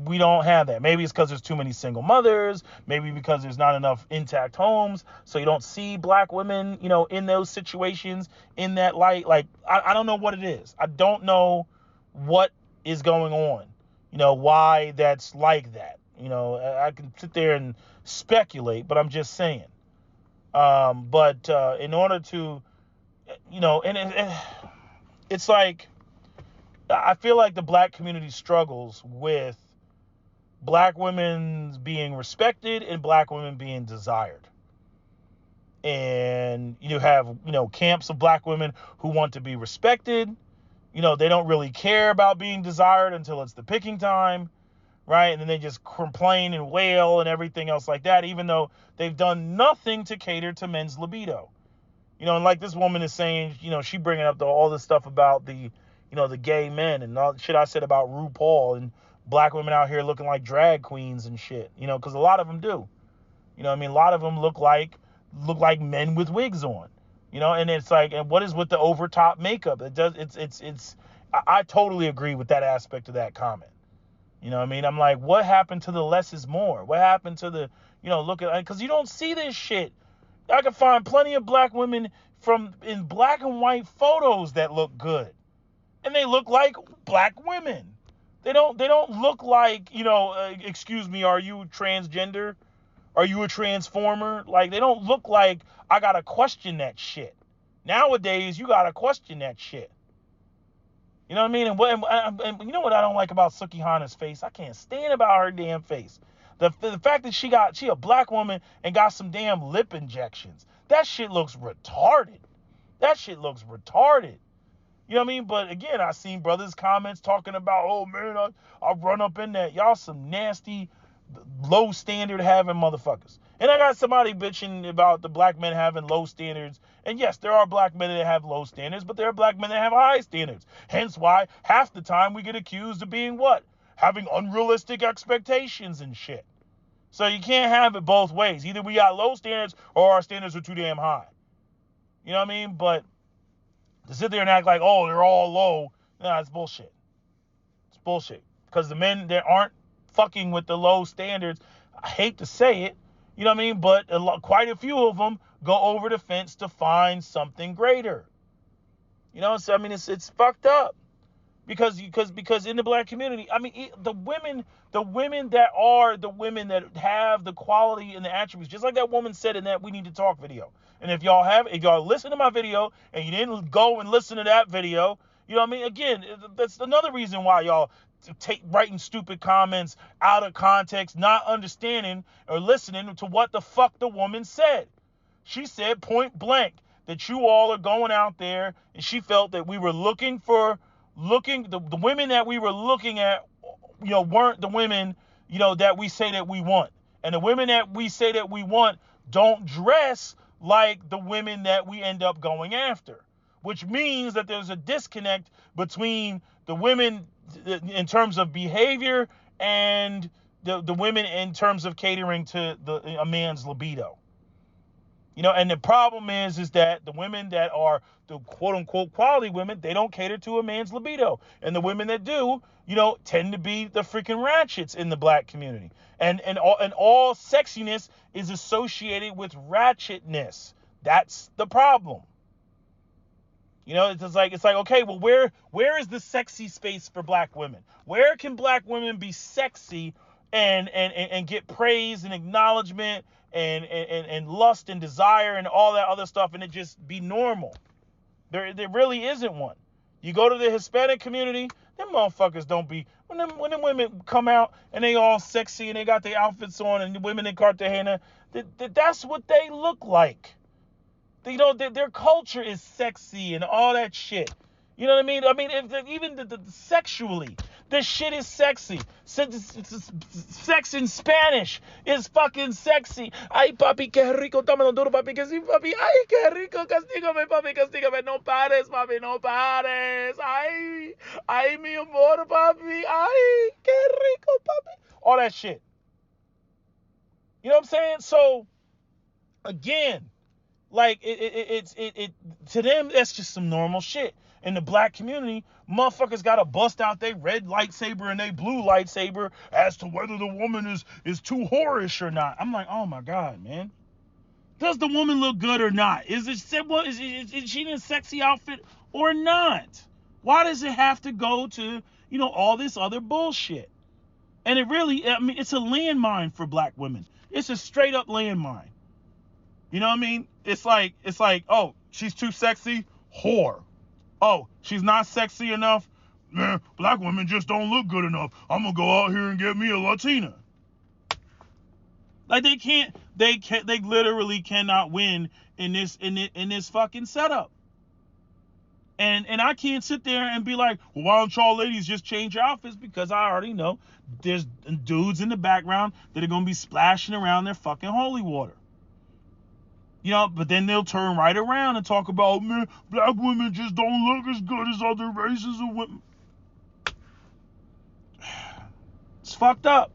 we don't have that. Maybe it's because there's too many single mothers. Maybe because there's not enough intact homes. So you don't see black women, in those situations in that light. Like, I don't know what it is. I don't know what is going on. Why that's like that. I can sit there and speculate, but I'm just saying. But in order to, it's like, I feel like the black community struggles with black women being respected and black women being desired. And you have, camps of black women who want to be respected. They don't really care about being desired until it's the picking time, right? And then they just complain and wail and everything else like that, even though they've done nothing to cater to men's libido. And like this woman is saying, she bringing up all this stuff about the gay men and all the shit I said about RuPaul and black women out here looking like drag queens and shit, because a lot of them do. A lot of them look like men with wigs on, and it's like, and what is with the over top makeup? I totally agree with that aspect of that comment. I'm like, what happened to the less is more? What happened to the, look at, because you don't see this shit. I can find plenty of black women in black and white photos that look good. And they look like black women. They don't look like, excuse me, are you transgender? Are you a transformer? Like, they don't look like I gotta question that shit. Nowadays, you gotta question that shit. You know what I mean? And you know what I don't like about Sukihana's face? I can't stand about her damn face. The fact that she a black woman and got some damn lip injections. That shit looks retarded. You know what I mean? But again, I seen brothers' comments talking about, oh man, I'll run up in that. Y'all some nasty, low standard having motherfuckers. And I got somebody bitching about the black men having low standards. And yes, there are black men that have low standards, but there are black men that have high standards. Hence why half the time we get accused of being what? Having unrealistic expectations and shit. So you can't have it both ways. Either we got low standards or our standards are too damn high. You know what I mean? But to sit there and act like, oh, they're all low, nah, it's bullshit. It's bullshit. Because the men that aren't fucking with the low standards, I hate to say it, you know what I mean? But quite a few of them go over the fence to find something greater. So I mean, it's fucked up. Because in the black community, I mean, the women that have the quality and the attributes, just like that woman said in that We Need to Talk video. And if y'all listen to my video and you didn't go and listen to that video, you know what I mean? Again, that's another reason why y'all writing stupid comments out of context, not understanding or listening to what the fuck the woman said. She said point blank that you all are going out there, and she felt that we were the women that we were looking at, weren't the women, that we say that we want. And the women that we say that we want don't dress like the women that we end up going after, which means that there's a disconnect between the women in terms of behavior and the women in terms of catering to a man's libido. And the problem is that the women that are the quote unquote quality women, they don't cater to a man's libido. And the women that do, tend to be the freaking ratchets in the black community. And all sexiness is associated with ratchetness. That's the problem. It's like, okay, well, where is the sexy space for black women? Where can black women be sexy and get praise and acknowledgement and lust and desire and all that other stuff, and it just be normal? There really isn't one. You go to the Hispanic community, them motherfuckers don't be, when them women come out and they all sexy and they got their outfits on, and the women in Cartagena, that's what they look like. Their culture is sexy and all that shit. You know what I mean? I mean, even sexually, This shit is sexy. Sex in Spanish is fucking sexy. Ay, papi, qué rico, dámelo duro, papi, que sí, papi. Ay, qué rico, castígame, papi, castígame. No pares, papi, no pares. Ay, mi amor, papi. Ay, qué rico, papi. All that shit. You know what I'm saying? So, again, like it to them, that's just some normal shit. In the black community, motherfuckers gotta bust out their red lightsaber and their blue lightsaber as to whether the woman is too whorish or not. I'm like, oh my god, man. Does the woman look good or not? Is she in a sexy outfit or not? Why does it have to go to, all this other bullshit? And it really, I mean, it's a landmine for black women. It's a straight up landmine. You know what I mean? It's like, oh, she's too sexy, whore. Oh, she's not sexy enough, man, black women just don't look good enough. I'm gonna go out here and get me a Latina. Like they literally cannot win in this fucking setup. And I can't sit there and be like, well, why don't y'all ladies just change your outfits? Because I already know there's dudes in the background that are gonna be splashing around their fucking holy water. But then they'll turn right around and talk about, man, black women just don't look as good as other races of women. It's fucked up.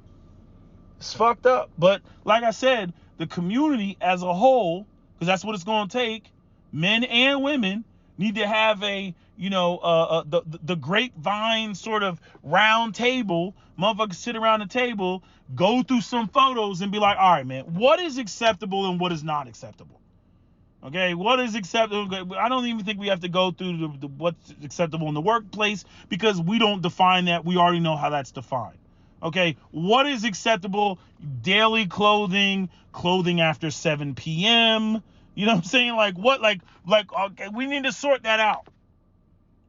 It's fucked up. But like I said, the community as a whole, because that's what it's going to take, men and women need to have the grapevine sort of round table. Motherfuckers sit around the table, go through some photos and be like, all right, man, what is acceptable and what is not acceptable? Okay, what is acceptable? I don't even think we have to go through the what's acceptable in the workplace, because we don't define that. We already know how that's defined. Okay, what is acceptable? Daily clothing after 7 p.m. You know what I'm saying? Okay, we need to sort that out,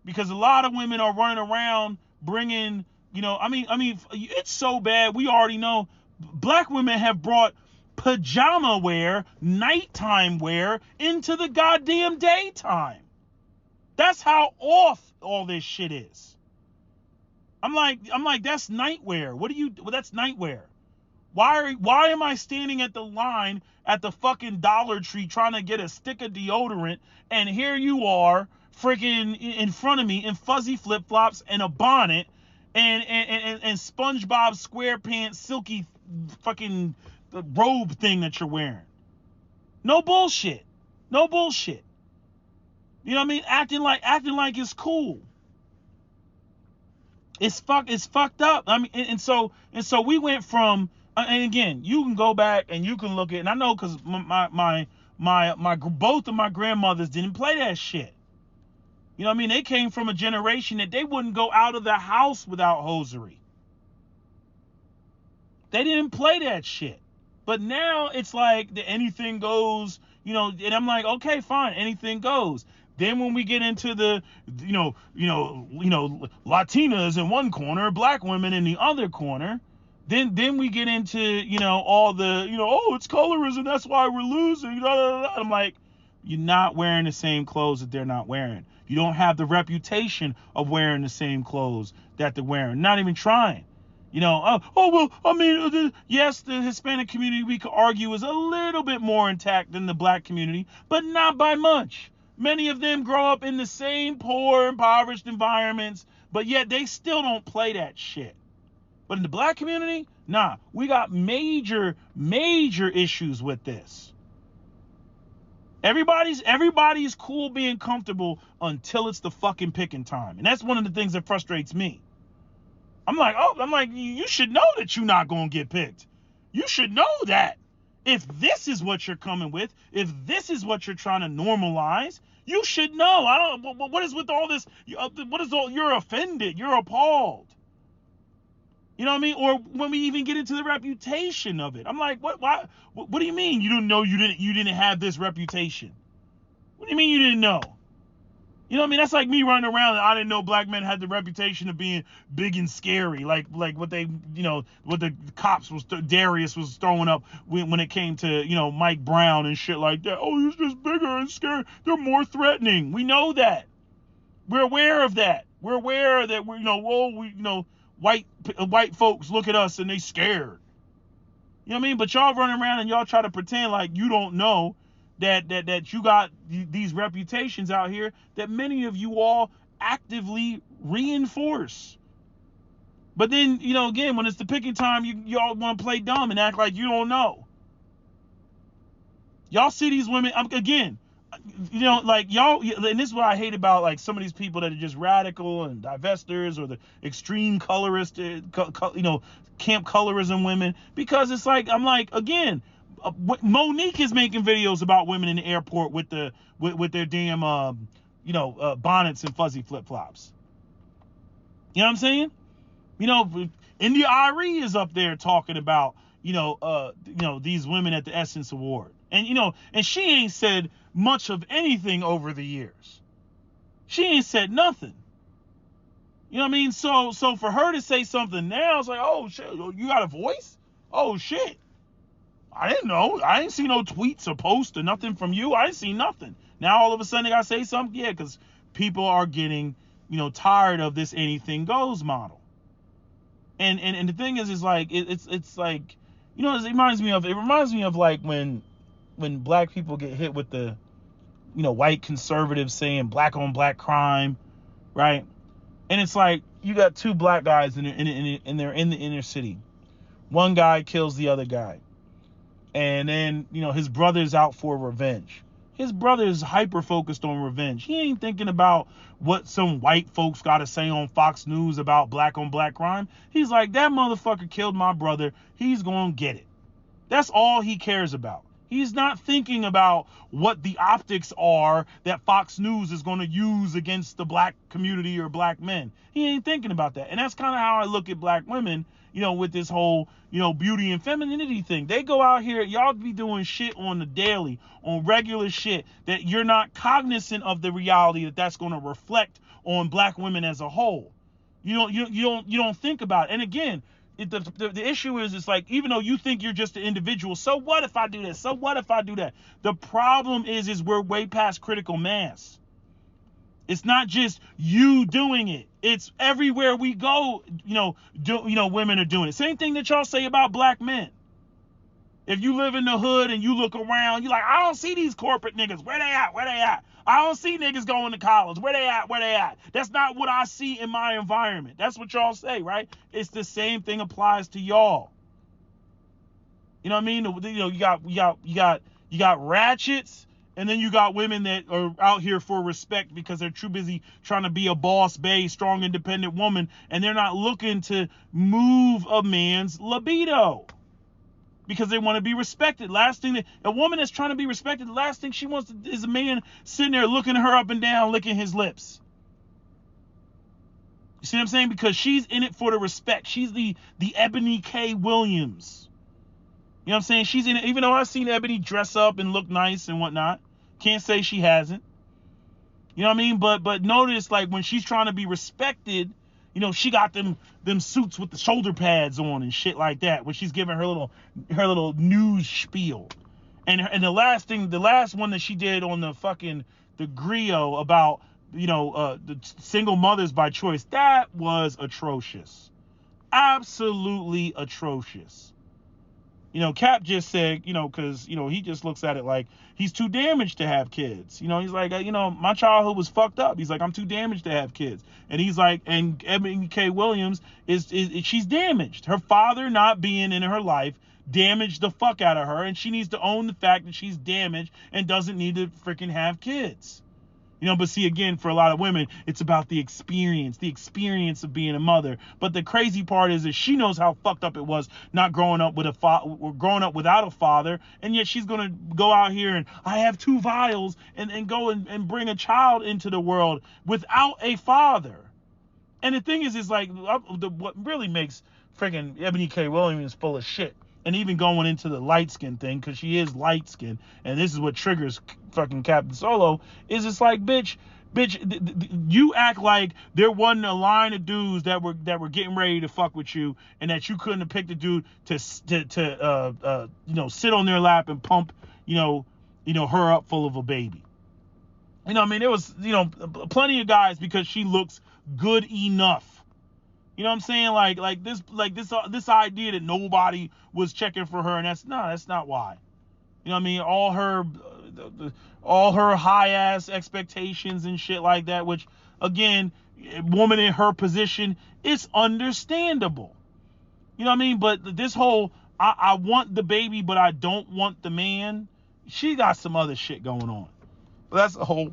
because a lot of women are running around bringing, I mean, it's so bad. We already know black women have brought pajama wear, nighttime wear into the goddamn daytime. That's how off all this shit is. I'm like, that's nightwear. That's nightwear. Why am I standing at the line at the fucking Dollar Tree trying to get a stick of deodorant, and here you are freaking in front of me in fuzzy flip-flops and a bonnet and SpongeBob SquarePants silky fucking robe thing that you're wearing? No bullshit. You know what I mean? Acting like it's cool. It's fucked up. I mean, and so we went from, and again, you can go back and you can look at, and I know because my both of my grandmothers didn't play that shit. You know what I mean? They came from a generation that they wouldn't go out of the house without hosiery. They didn't play that shit. But now it's like anything goes, and I'm like, okay, fine, anything goes. Then when we get into the, Latinas in one corner, black women in the other corner, then we get into, all the, oh, it's colorism, that's why we're losing. I'm like, you're not wearing the same clothes that they're not wearing. You don't have the reputation of wearing the same clothes that they're wearing. Not even trying. Yes, the Hispanic community, we could argue, is a little bit more intact than the black community, but not by much. Many of them grow up in the same poor, impoverished environments, but yet they still don't play that shit. But in the black community, nah, we got major issues with this. Everybody's cool being comfortable until it's the fucking picking time. And that's one of the things that frustrates me. I'm like, you should know that you're not going to get picked. You should know that. If this is what you're coming with, if this is what you're trying to normalize, you should know. What is with all this? You're offended. You're appalled. You know what I mean? Or when we even get into the reputation of it, I'm like, what do you mean you didn't know you didn't have this reputation? What do you mean you didn't know? You know what I mean? That's like me running around and I didn't know black men had the reputation of being big and scary, like what they, what the cops Darius was throwing up when it came to, Mike Brown and shit like that. Oh, he's just bigger and scary. They're more threatening. We know that. We're aware of that. We're aware that white folks look at us and they scared. You know what I mean? But y'all run around and y'all try to pretend like you don't know that you got these reputations out here that many of you all actively reinforce. But then, again, when it's the picking time, y'all want to play dumb and act like you don't know. Y'all see these women, again, like y'all, and this is what I hate about like some of these people that are just radical and divestors or the extreme colorist, camp colorism women, because it's like, I'm like, again, Monique is making videos about women in the airport with their damn, bonnets and fuzzy flip-flops. You know what I'm saying? India Arie is up there talking about, these women at the Essence Award. And she ain't said much of anything over the years. She ain't said nothing. You know what I mean? So for her to say something now, it's like, oh shit, you got a voice? Oh shit. I didn't know. I ain't see no tweets or posts or nothing from you. I didn't see nothing. Now all of a sudden they gotta say something? Yeah, because people are getting, tired of this anything goes model. And the thing is like it's like, it reminds me of like when black people get hit with the, white conservatives saying black on black crime, right? And it's like you got two black guys and they're in the inner city. One guy kills the other guy, and then his brother's out for revenge. His brother is hyper focused on revenge. He ain't thinking about what some white folks got to say on Fox News about black on black crime. He's like, that motherfucker killed my brother. He's gonna get it. That's all he cares about. He's not thinking about what the optics are that Fox News is going to use against the black community or black men. He ain't thinking about that. And that's kind of how I look at black women, with this whole, beauty and femininity thing. They go out here, y'all be doing shit on the daily, on regular shit, that you're not cognizant of the reality that that's going to reflect on black women as a whole. You don't think about it. And again, the issue is, it's like, even though you think you're just an individual, so what if I do this? So what if I do that? The problem is we're way past critical mass. It's not just you doing it. It's everywhere we go, women are doing it. Same thing that y'all say about black men. If you live in the hood and you look around, you're like, I don't see these corporate niggas. Where they at? Where they at? I don't see niggas going to college. Where they at? Where they at? That's not what I see in my environment. That's what y'all say, right? It's the same thing applies to y'all. You know what I mean? You got ratchets, and then you got women that are out here for respect because they're too busy trying to be a boss bae, strong, independent woman, and they're not looking to move a man's libido. Because they want to be respected. A woman that's trying to be respected, the last thing she wants is a man sitting there looking her up and down, licking his lips. You see what I'm saying? Because she's in it for the respect. She's the Ebony K. Williams. You know what I'm saying? She's in it, even though I've seen Ebony dress up and look nice and whatnot. Can't say she hasn't. You know what I mean? But notice, like, when she's trying to be respected, she got them suits with the shoulder pads on and shit like that, when she's giving her little news spiel. And the last one that she did on the Grio about, the single mothers by choice, that was atrocious. Absolutely atrocious. Cap just said, because, he just looks at it like he's too damaged to have kids. He's like, my childhood was fucked up. He's like, I'm too damaged to have kids. And he's like, and Ebony K. Williams is she's damaged. Her father not being in her life damaged the fuck out of her, and she needs to own the fact that she's damaged and doesn't need to freaking have kids. But see, again, for a lot of women, it's about the experience of being a mother. But the crazy part is that she knows how fucked up it was not growing up growing up without a father, and yet she's gonna go out here and I have two vials and go and bring a child into the world without a father. And the thing is like, what really makes freaking Ebony K. Williams full of shit. And even going into the light skin thing, because she is light skin, and this is what triggers fucking Captain Solo, is it's like, bitch, you act like there wasn't a line of dudes that were getting ready to fuck with you, and that you couldn't have picked a dude to sit on their lap and pump, her up full of a baby. There was, plenty of guys, because she looks good enough. You know what I'm saying? This idea that nobody was checking for her, and that's not why. You know what I mean? All her high ass expectations and shit like that, which again, a woman in her position, it's understandable. You know what I mean? But this whole I want the baby, but I don't want the man. She got some other shit going on. But that's a whole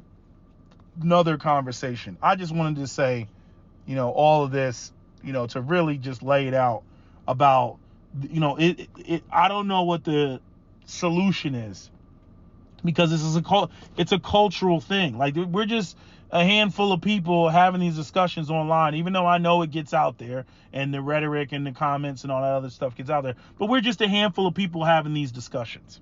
another conversation. I just wanted to say, all of this, to really just lay it out about, I don't know what the solution is, because it's a cultural thing. Like, we're just a handful of people having these discussions online, even though I know it gets out there and the rhetoric and the comments and all that other stuff gets out there, but we're just a handful of people having these discussions.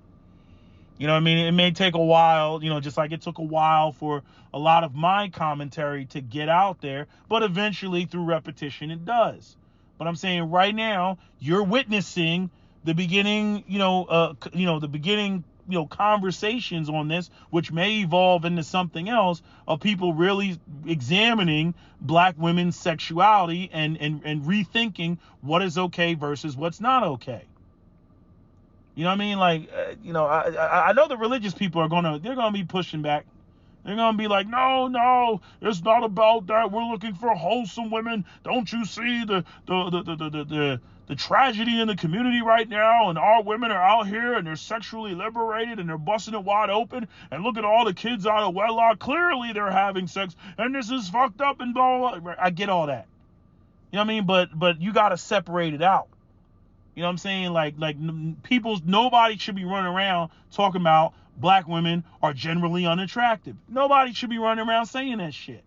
You know what I mean? It may take a while, just like it took a while for a lot of my commentary to get out there, but eventually through repetition it does. But I'm saying right now, you're witnessing the beginning, the beginning, conversations on this, which may evolve into something else, of people really examining black women's sexuality and rethinking what is okay versus what's not okay. You know what I mean? Like, I know the religious people they're gonna be pushing back. They're gonna be like, no, it's not about that. We're looking for wholesome women. Don't you see the tragedy in the community right now? And our women are out here and they're sexually liberated and they're busting it wide open. And look at all the kids out of wedlock. Clearly they're having sex and this is fucked up and blah, blah, blah. I get all that. You know what I mean? But you gotta separate it out. You know what I'm saying? Like nobody should be running around talking about black women are generally unattractive. Nobody should be running around saying that shit.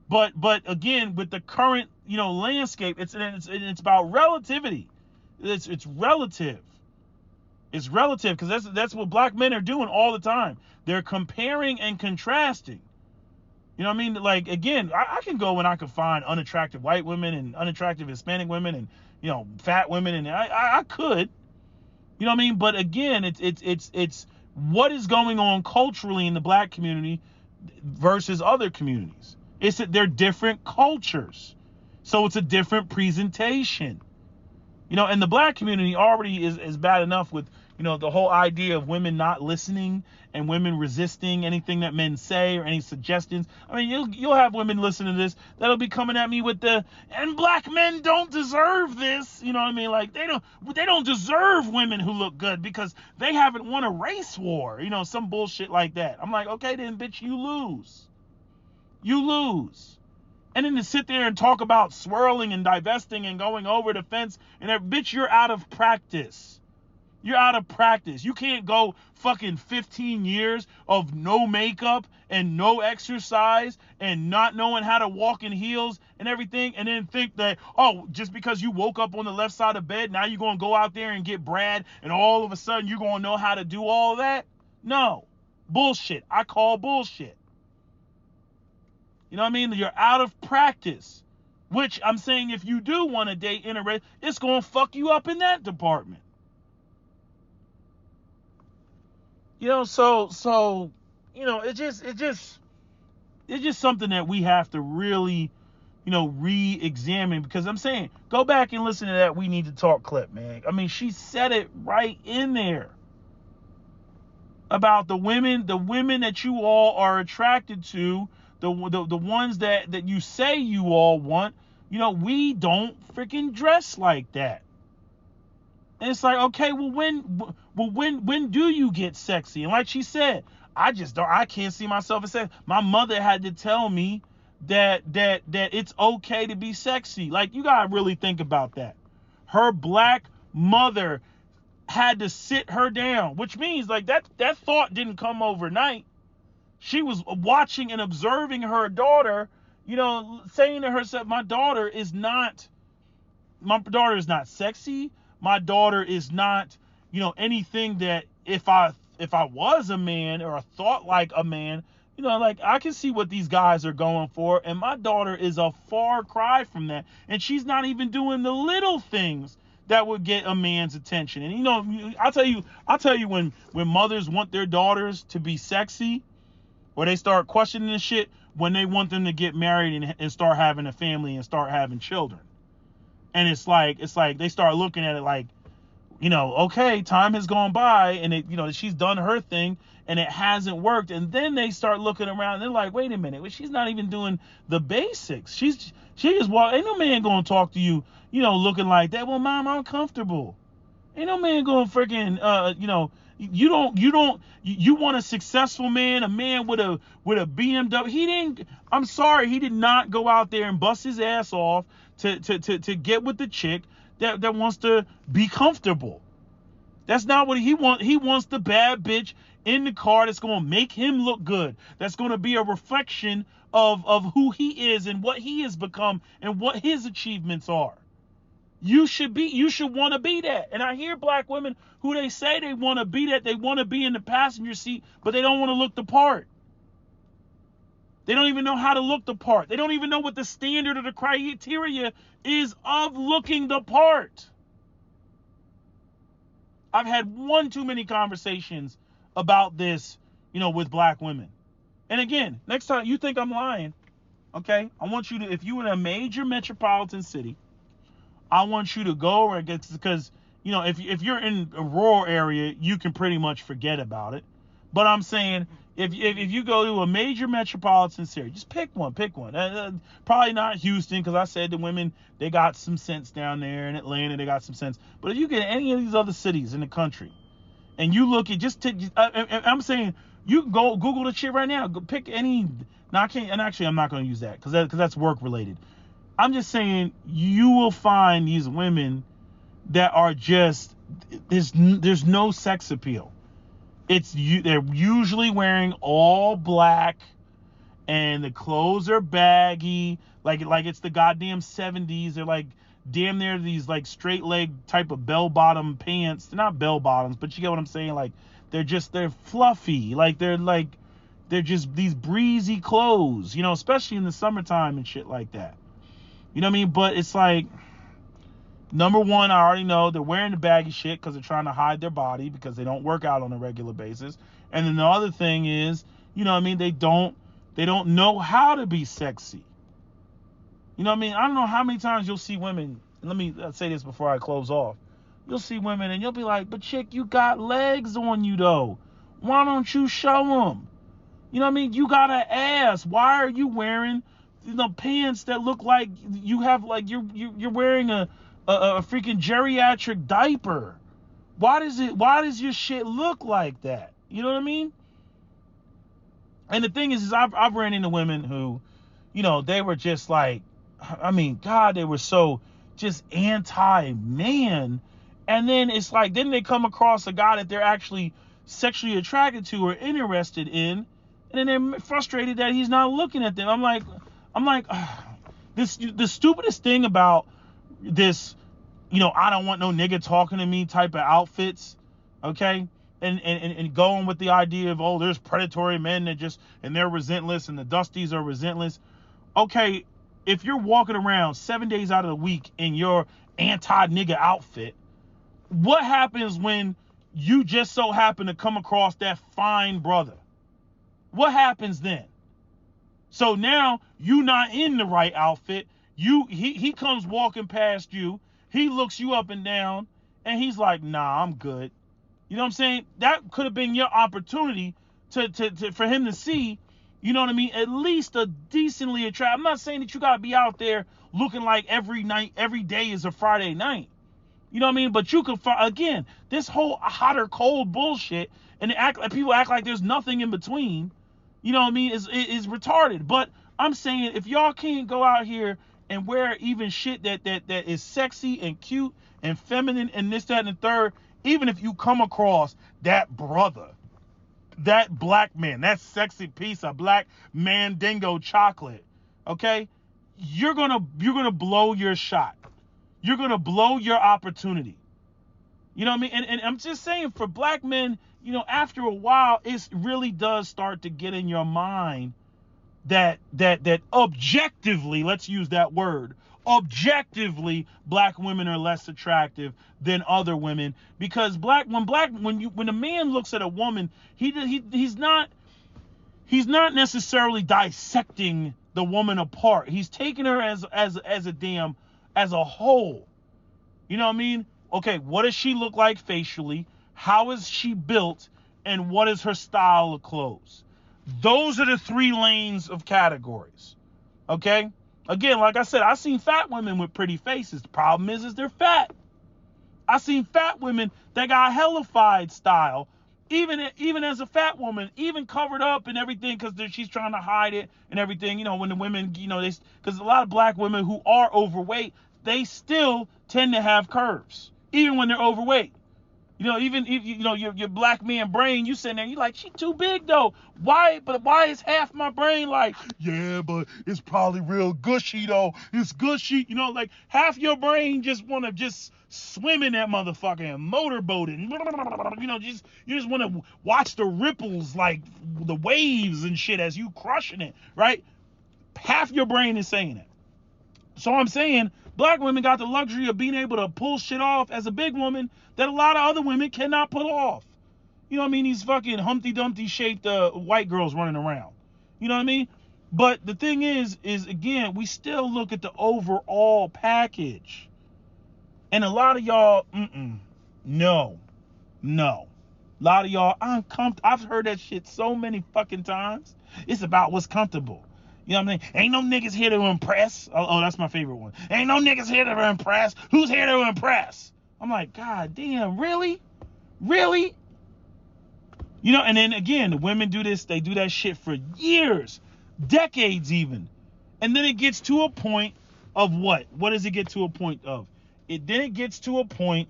But again, with the current, landscape, it's about relativity. It's relative. It's relative, because that's what black men are doing all the time. They're comparing and contrasting. You know what I mean? Like, again, I can go and I can find unattractive white women and unattractive Hispanic women and, fat women, and I could. You know what I mean? But again, it's what is going on culturally in the black community versus other communities. It's that they're different cultures. So it's a different presentation. And the black community already is bad enough with, the whole idea of women not listening and women resisting anything that men say or any suggestions. I mean, you'll have women listen to this that'll be coming at me with and black men don't deserve this. You know what I mean? Like, they don't deserve women who look good because they haven't won a race war. Some bullshit like that. I'm like, okay, then, bitch, you lose. You lose. And then to sit there and talk about swirling and divesting and going over the fence, and bitch, you're out of practice. You're out of practice. You can't go fucking 15 years of no makeup and no exercise and not knowing how to walk in heels and everything, and then think that, just because you woke up on the left side of bed, now you're going to go out there and get Brad, and all of a sudden you're going to know how to do all that? No. Bullshit. I call bullshit. You know what I mean? You're out of practice. Which I'm saying, if you do want to date interracial, it's going to fuck you up in that department. So it's just something that we have to really, re-examine, because I'm saying, go back and listen to that We Need to Talk clip, man. I mean, she said it right in there about the women that you all are attracted to, the ones that you say you all want. We don't freaking dress like that. And it's like, okay, well, when do you get sexy? And like she said, I can't see myself as sexy. My mother had to tell me that it's okay to be sexy. Like, you gotta really think about that. Her black mother had to sit her down, which means, like, that thought didn't come overnight. She was watching and observing her daughter, saying to herself, my daughter is not sexy. My daughter is not, anything that if I was a man or thought like a man, like, I can see what these guys are going for, and my daughter is a far cry from that. And she's not even doing the little things that would get a man's attention. And I'll tell you when mothers want their daughters to be sexy, or they start questioning this shit, when they want them to get married and start having a family and start having children. And it's like they start looking at it like, okay, time has gone by and she's done her thing and it hasn't worked. And then they start looking around and they're like, wait a minute, well, she's not even doing the basics. She just ain't no man gonna talk to you, looking like that. Well, mom, I'm comfortable. Ain't no man gonna freaking you want a successful man, a man with a BMW. He did not go out there and bust his ass off to get with the chick that wants to be comfortable. That's not what he wants. He wants the bad bitch in the car that's going to make him look good. That's going to be a reflection of who he is and what he has become and what his achievements are. You should want to be that. And I hear black women who they say they want to be that. They want to be in the passenger seat, but they don't want to look the part. They don't even know how to look the part. They don't even know what the standard or the criteria is of looking the part. I've had one too many conversations about this, with black women. And again, next time you think I'm lying, okay, I want you to, if you're in a major metropolitan city, I want you to go where it gets, because, if you're in a rural area, you can pretty much forget about it. But I'm saying, if you go to a major metropolitan city, just pick one. Probably not Houston, because I said the women, they got some sense down there. In Atlanta, they got some sense. But if you get any of these other cities in the country, and you look at I'm saying, you go Google the shit right now. Go pick any. Now I can't, and actually I'm not going to use that because that's work related. I'm just saying you will find these women that are just there's no sex appeal. They're usually wearing all black, and the clothes are baggy, like it's the goddamn 70s. They're like damn near these like straight leg type of bell bottom pants. They're not bell bottoms, but you get what I'm saying. Like they're fluffy, like they're just these breezy clothes, especially in the summertime and shit like that. You know what I mean? But it's like, number one, I already know they're wearing the baggy shit because they're trying to hide their body because they don't work out on a regular basis. And then the other thing is, they don't know how to be sexy. I don't know how many times you'll see women, and let me say this before I close off. You'll see women and you'll be like, but chick, you got legs on you though. Why don't you show them? You got an ass. Why are you wearing pants that look like you have, like you're wearing a freaking geriatric diaper? Why does your shit look like that? You know what I mean? And the thing is I've ran into women who, they were just like, God, they were so just anti-man. And then it's like, then they come across a guy that they're actually sexually attracted to or interested in, and then they're frustrated that he's not looking at them. I'm like, the stupidest thing about this, I don't want no nigga talking to me type of outfits, okay? And going with the idea of, there's predatory men and they're relentless, and the Dusties are relentless. Okay, if you're walking around 7 days out of the week in your anti-nigga outfit, what happens when you just so happen to come across that fine brother? What happens then? So now you not in the right outfit. He comes walking past you. He looks you up and down, and he's like, nah, I'm good. You know what I'm saying? That could have been your opportunity to for him to see, you know what I mean, at least a decently attractive. I'm not saying that you got to be out there looking like every day is a Friday night. You know what I mean? But you can find, again, this whole hot or cold bullshit, and people act like there's nothing in between, you know what I mean, is retarded. But I'm saying, if y'all can't go out here and wear even shit that is sexy and cute and feminine and this, that, and the third, even if you come across that brother, that black man, that sexy piece of black mandingo chocolate, okay, you're gonna blow your shot. You're gonna blow your opportunity. You know what I mean? And I'm just saying, for black men, after a while, it really does start to get in your mind that objectively, let's use that word, objectively, black women are less attractive than other women, because when a man looks at a woman, he's not he's not necessarily dissecting the woman apart. He's taking her as a whole. You know what I mean? Okay, what does she look like facially? How is she built? And what is her style of clothes? Those are the 3 lanes of categories. Okay? Again, like I said, I've seen fat women with pretty faces. The problem is they're fat. I've seen fat women that got hellified style, even as a fat woman, even covered up and everything, because she's trying to hide it and everything. You know, when the women, because a lot of black women who are overweight, they still tend to have curves, even when they're overweight. You know, even if your black man brain, you sitting there, you like, she too big though. Why is half my brain like, yeah, but it's probably real gushy though. It's gushy. You know, like half your brain just want to just swim in that motherfucker and motorboat it. You know, you just want to watch the ripples, like the waves and shit as you crushing it, right? Half your brain is saying it. So I'm saying black women got the luxury of being able to pull shit off as a big woman that a lot of other women cannot pull off. You know what I mean? These fucking Humpty Dumpty shaped white girls running around. You know what I mean? But the thing is again, we still look at the overall package. And a lot of y'all, no. A lot of y'all, I've heard that shit so many fucking times. It's about what's comfortable. You know what I mean? Ain't no niggas here to impress. Oh, that's my favorite one. Ain't no niggas here to impress. Who's here to impress? I'm like, God damn, really? Really? You know, and then again, the women do this, they do that shit for years, decades even. And then it gets to a point of what? What does it get to a point of? Then it gets to a point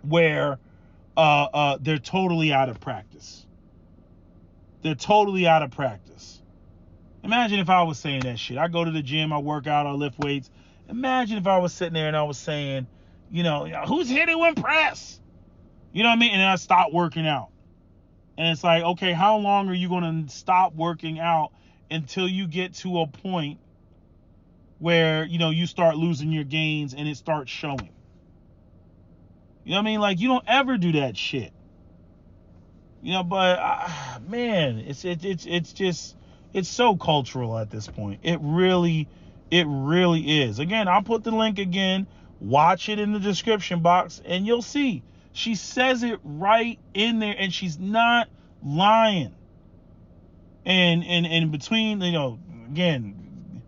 where they're totally out of practice. They're totally out of practice. Imagine if I was saying that shit. I go to the gym, I work out, I lift weights. Imagine if I was sitting there and I was saying, who's here to impress? You know what I mean? And then I stopped working out. And it's like, okay, how long are you going to stop working out until you get to a point where, you start losing your gains and it starts showing? You know what I mean? Like, you don't ever do that shit. But man, it's just, it's so cultural at this point. It really is. Again, I'll put the link again. Watch it in the description box and you'll see. She says it right in there and she's not lying. And between, again,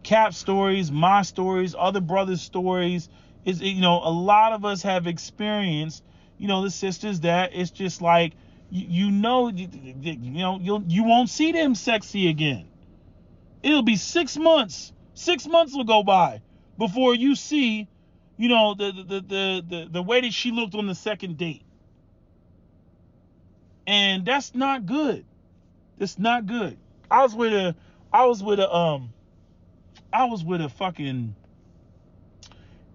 Cap's stories, my stories, other brothers' stories, is, a lot of us have experienced, the sisters that it's just like, you won't see them sexy again. It'll be 6 months. 6 months will go by before you see, the way that she looked on the second date. And that's not good. It's not good. I was with a fucking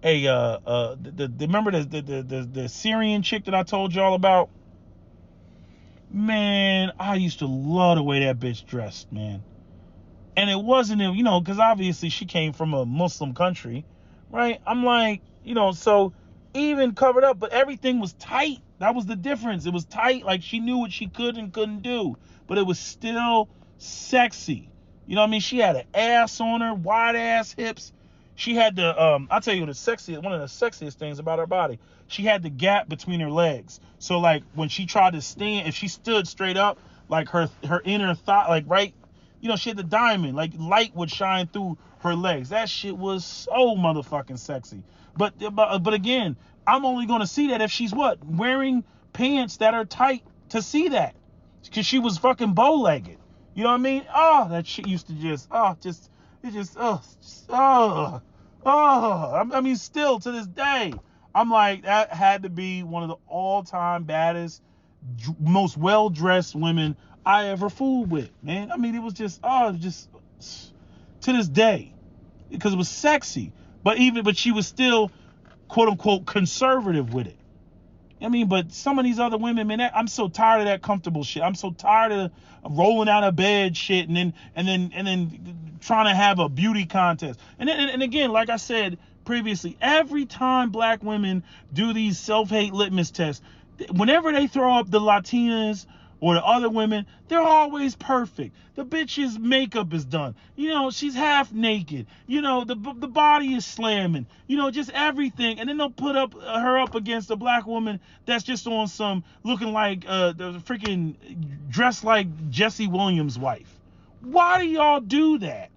remember the Syrian chick that I told y'all about? Man, I used to love the way that bitch dressed, man. And it wasn't, because obviously she came from a Muslim country, right? I'm like, so even covered up, but everything was tight. That was the difference. It was tight, like she knew what she could and couldn't do, but it was still sexy. You know what I mean? She had an ass on her, wide ass hips. She had the, I'll tell you one of the sexiest things about her body. She had the gap between her legs. So like when she tried to stand, if she stood straight up, like her inner thigh, like right, she had the diamond, like light would shine through her legs. That shit was so motherfucking sexy. But again, I'm only going to see that if she's wearing pants that are tight to see that. Because she was fucking bow-legged. You know what I mean? Oh, that shit used to I mean, still to this day, I'm like, that had to be one of the all-time baddest, most well-dressed women I ever fooled with, man. I mean, it was just to this day, because it was sexy. But she was still, quote unquote, conservative with it. I mean, but some of these other women, man, I'm so tired of that comfortable shit. I'm so tired of rolling out of bed shit and then trying to have a beauty contest. And again, like I said previously, every time black women do these self-hate litmus tests, whenever they throw up the Latinas Or the other women, they're always perfect. The bitch's makeup is done. She's half naked. The body is slamming. Just everything. And then they'll put her up against a black woman that's just on some looking like the freaking dressed like Jesse Williams' wife. Why do y'all do that?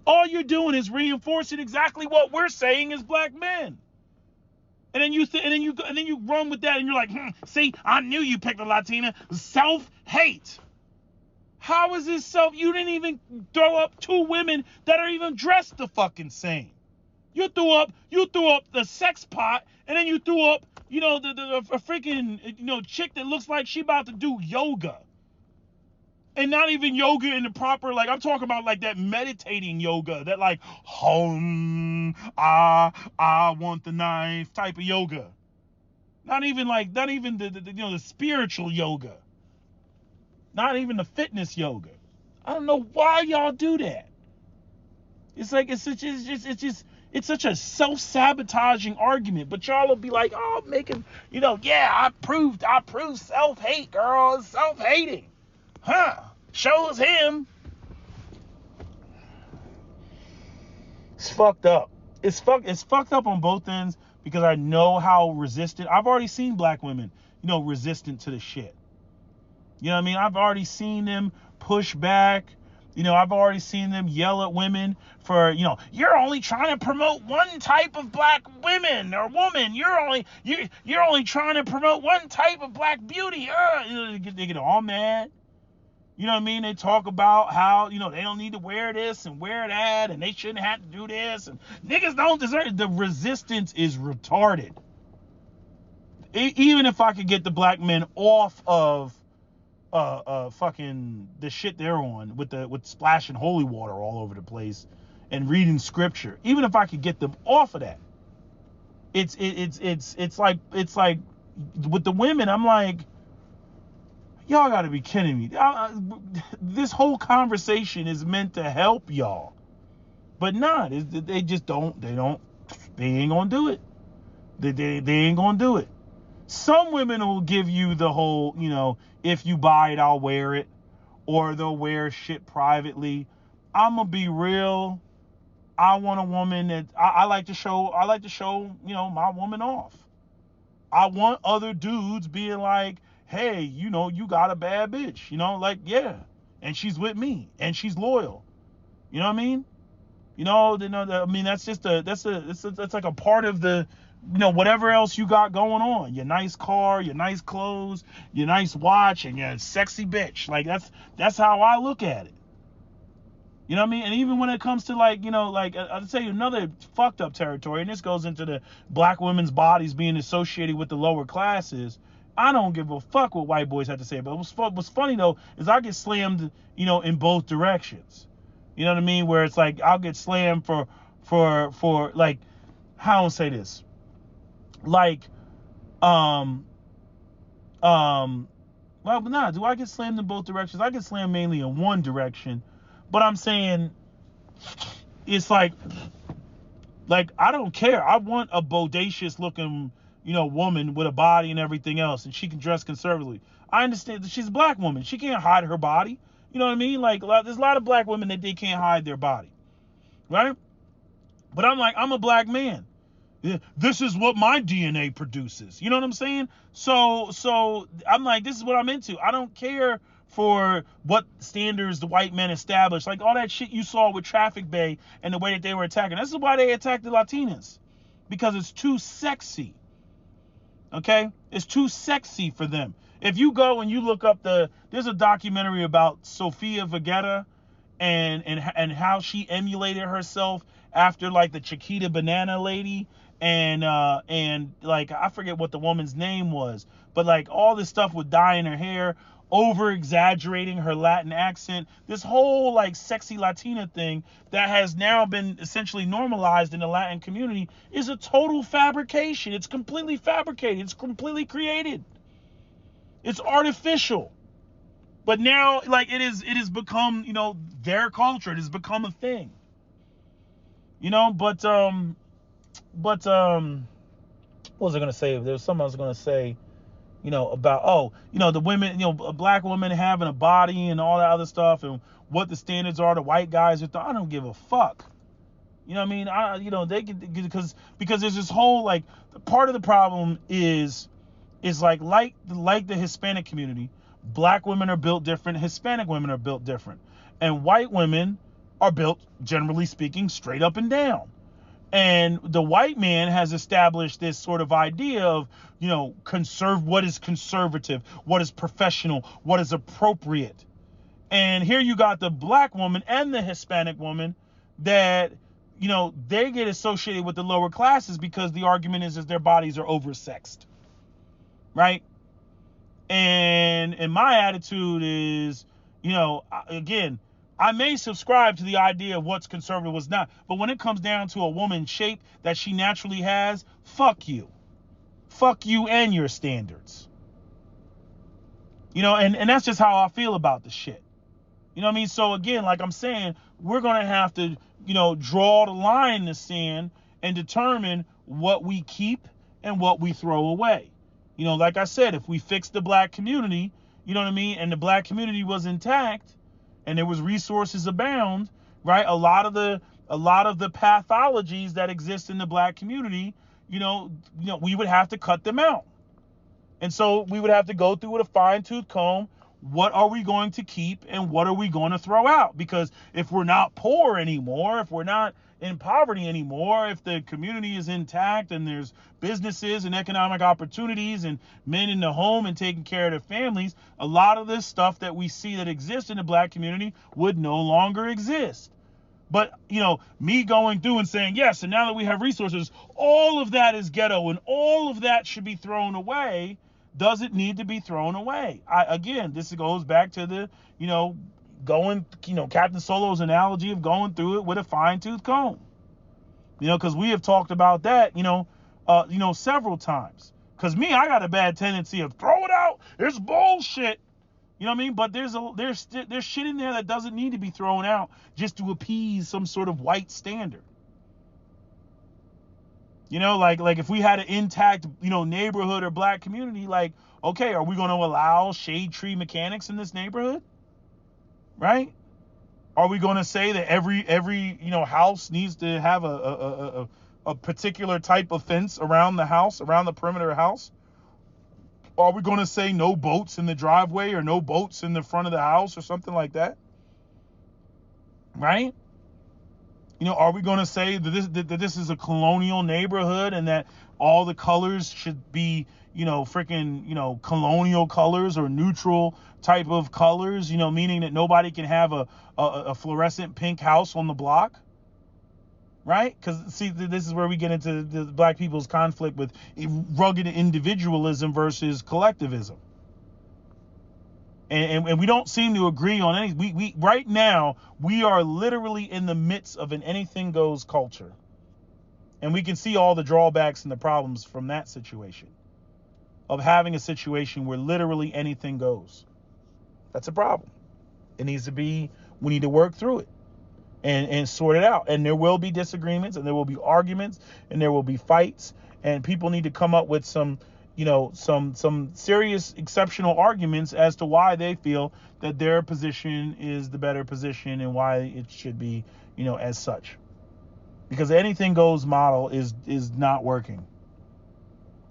All you're doing is reinforcing exactly what we're saying as black men. And then you run with that, and you're like, see, I knew you picked a Latina. Self-hate. How is this self? You didn't even throw up two women that are even dressed the fucking same. You threw up the sex pot, and then you threw up, a freaking, chick that looks like she about to do yoga. And not even yoga in the proper, like, I'm talking about like that meditating yoga, that like, I want the knife type of yoga. Not even the spiritual yoga. Not even the fitness yoga. I don't know why y'all do that. It's like, it's such a self-sabotaging argument, but y'all will be like, oh, making, I proved self-hate, girl. It's self-hating. Huh? Shows him. It's fucked up. It's fucked up on both ends, because I know how resistant. I've already seen black women, resistant to the shit. You know what I mean? I've already seen them push back. I've already seen them yell at women for, you're only trying to promote one type of black women or woman. You're only trying to promote one type of black beauty. They get all mad. You know what I mean? They talk about how, they don't need to wear this and wear that, and they shouldn't have to do this, and niggas don't deserve it. The resistance is retarded. Even if I could get the black men off of fucking the shit they're on with splashing holy water all over the place and reading scripture, even if I could get them off of that, it's like with the women, I'm like, y'all gotta be kidding me. This whole conversation is meant to help y'all, but nah, they just don't. They ain't gonna do it. They ain't gonna do it. Some women will give you the whole, if you buy it, I'll wear it, or they'll wear shit privately. I'm gonna be real. I want a woman that I like to show. My woman off. I want other dudes being like, hey, you got a bad bitch, yeah, and she's with me, and she's loyal. You know what I mean? I mean, that's like a part of the, whatever else you got going on. Your nice car, your nice clothes, your nice watch, and your sexy bitch. Like, that's how I look at it. You know what I mean? And even when it comes to I'll tell you another fucked up territory, and this goes into the black women's bodies being associated with the lower classes. I don't give a fuck what white boys have to say. But what's funny though is I get slammed, in both directions. You know what I mean? Where it's like I'll get slammed for like, how do I say this? Like, well, do I get slammed in both directions? I get slammed mainly in one direction. But I'm saying, it's like I don't care. I want a bodacious looking, woman with a body and everything else, and she can dress conservatively. I understand that she's a black woman. She can't hide her body. You know what I mean? Like, there's a lot of black women that they can't hide their body, right? But I'm like, I'm a black man. This is what my DNA produces. You know what I'm saying? So I'm like, this is what I'm into. I don't care for what standards the white men established. Like all that shit you saw with Traffic Bay and the way that they were attacking. This is why they attacked the Latinas. Because it's too sexy. Okay? It's too sexy for them. If you go and you look up there's a documentary about Sofia Vergara and how she emulated herself after like the Chiquita Banana lady and like I forget what the woman's name was, but like all this stuff with dyeing her hair, over exaggerating her Latin accent, this whole like sexy Latina thing that has now been essentially normalized in the Latin community is a total fabrication. It's completely fabricated. It's completely created. It's artificial. But now, like, it has become, their culture. It has become a thing. But what was I gonna say? There was something I was gonna say. About, the women, a black woman having a body and all that other stuff, and what the standards are, the white guys are. I don't give a fuck. You know what I mean? They can, because there's this whole, like, part of the problem is like the Hispanic community. Black women are built different. Hispanic women are built different, and white women are built, generally speaking, straight up and down. And the white man has established this sort of idea of, what is conservative, what is professional, what is appropriate. And here you got the black woman and the Hispanic woman that, they get associated with the lower classes because the argument is their bodies are oversexed. Right? And my attitude is, again, I may subscribe to the idea of what's conservative, what's not, but when it comes down to a woman's shape that she naturally has, fuck you. Fuck you and your standards. And that's just how I feel about the shit. You know what I mean? So again, like I'm saying, we're going to have to, draw the line in the sand and determine what we keep and what we throw away. Like I said, if we fix the black community, you know what I mean, and the black community was intact and there was resources abound, right? A lot of the pathologies that exist in the black community, we would have to cut them out. And so we would have to go through with a fine-tooth comb. What are we going to keep and what are we going to throw out? Because if we're not poor anymore, if we're not in poverty anymore, if the community is intact and there's businesses and economic opportunities and men in the home and taking care of their families, a lot of this stuff that we see that exists in the black community would no longer exist. But, me going through and saying, yes, and now that we have resources, all of that is ghetto and all of that should be thrown away, doesn't need to be thrown away. Again, this goes back to the, Captain Solo's analogy of going through it with a fine-tooth comb. Because we have talked about that, several times. Because I got a bad tendency of throw it out. It's bullshit. You know what I mean? But there's shit in there that doesn't need to be thrown out just to appease some sort of white standard. Like if we had an intact, neighborhood or black community, like, okay, are we going to allow shade tree mechanics in this neighborhood? Right? Are we going to say that every house needs to have a particular type of fence around the house, around the perimeter of the house? Are we going to say no boats in the driveway or no boats in the front of the house or something like that? Right? Are we going to say that this is a colonial neighborhood and that all the colors should be, freaking, colonial colors or neutral type of colors, meaning that nobody can have a fluorescent pink house on the block? Right? Because, see, this is where we get into the black people's conflict with rugged individualism versus collectivism. And we don't seem to agree on any. We right now, we are literally in the midst of an anything goes culture. And we can see all the drawbacks and the problems from that situation. Of having a situation where literally anything goes. That's a problem. We need to work through it. And sort it out. And there will be disagreements and there will be arguments and there will be fights. And people need to come up with some serious exceptional arguments as to why they feel that their position is the better position and why it should be, as such. Because the anything goes model is not working.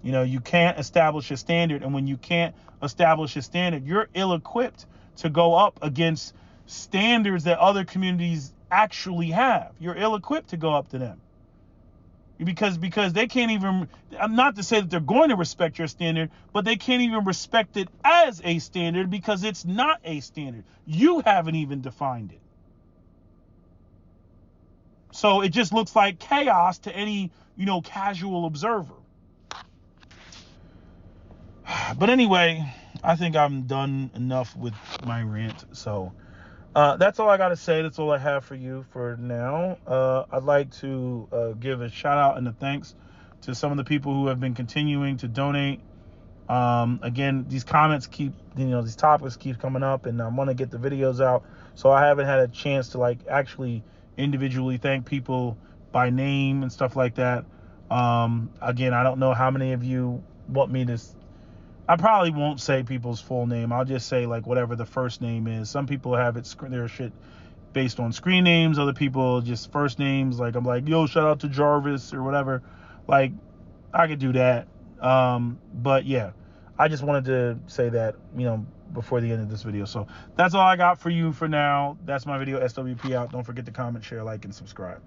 You can't establish a standard, and when you can't establish a standard, you're ill-equipped to go up against standards that other communities actually have. You're ill-equipped to go up to them. Because they can't even, I'm not to say that they're going to respect your standard, but they can't even respect it as a standard because it's not a standard. You haven't even defined it. So it just looks like chaos to any, casual observer. But anyway, I think I'm done enough with my rant. So that's all I got to say. That's all I have for you for now. I'd like to give a shout out and a thanks to some of the people who have been continuing to donate. Again, these comments these topics keep coming up, and I want to get the videos out. So I haven't had a chance to actually individually thank people by name and stuff like that. Again, I don't know how many of you want me to I probably won't say people's full name. I'll just say like whatever the first name is. Some people have their shit based on screen names. Other people just first names. Like I'm like, yo, shout out to Jarvis or whatever. Like I could do that. But yeah, I just wanted to say that, before the end of this video. So that's all I got for you for now. That's my video. SWP out. Don't forget to comment, share, like, and subscribe.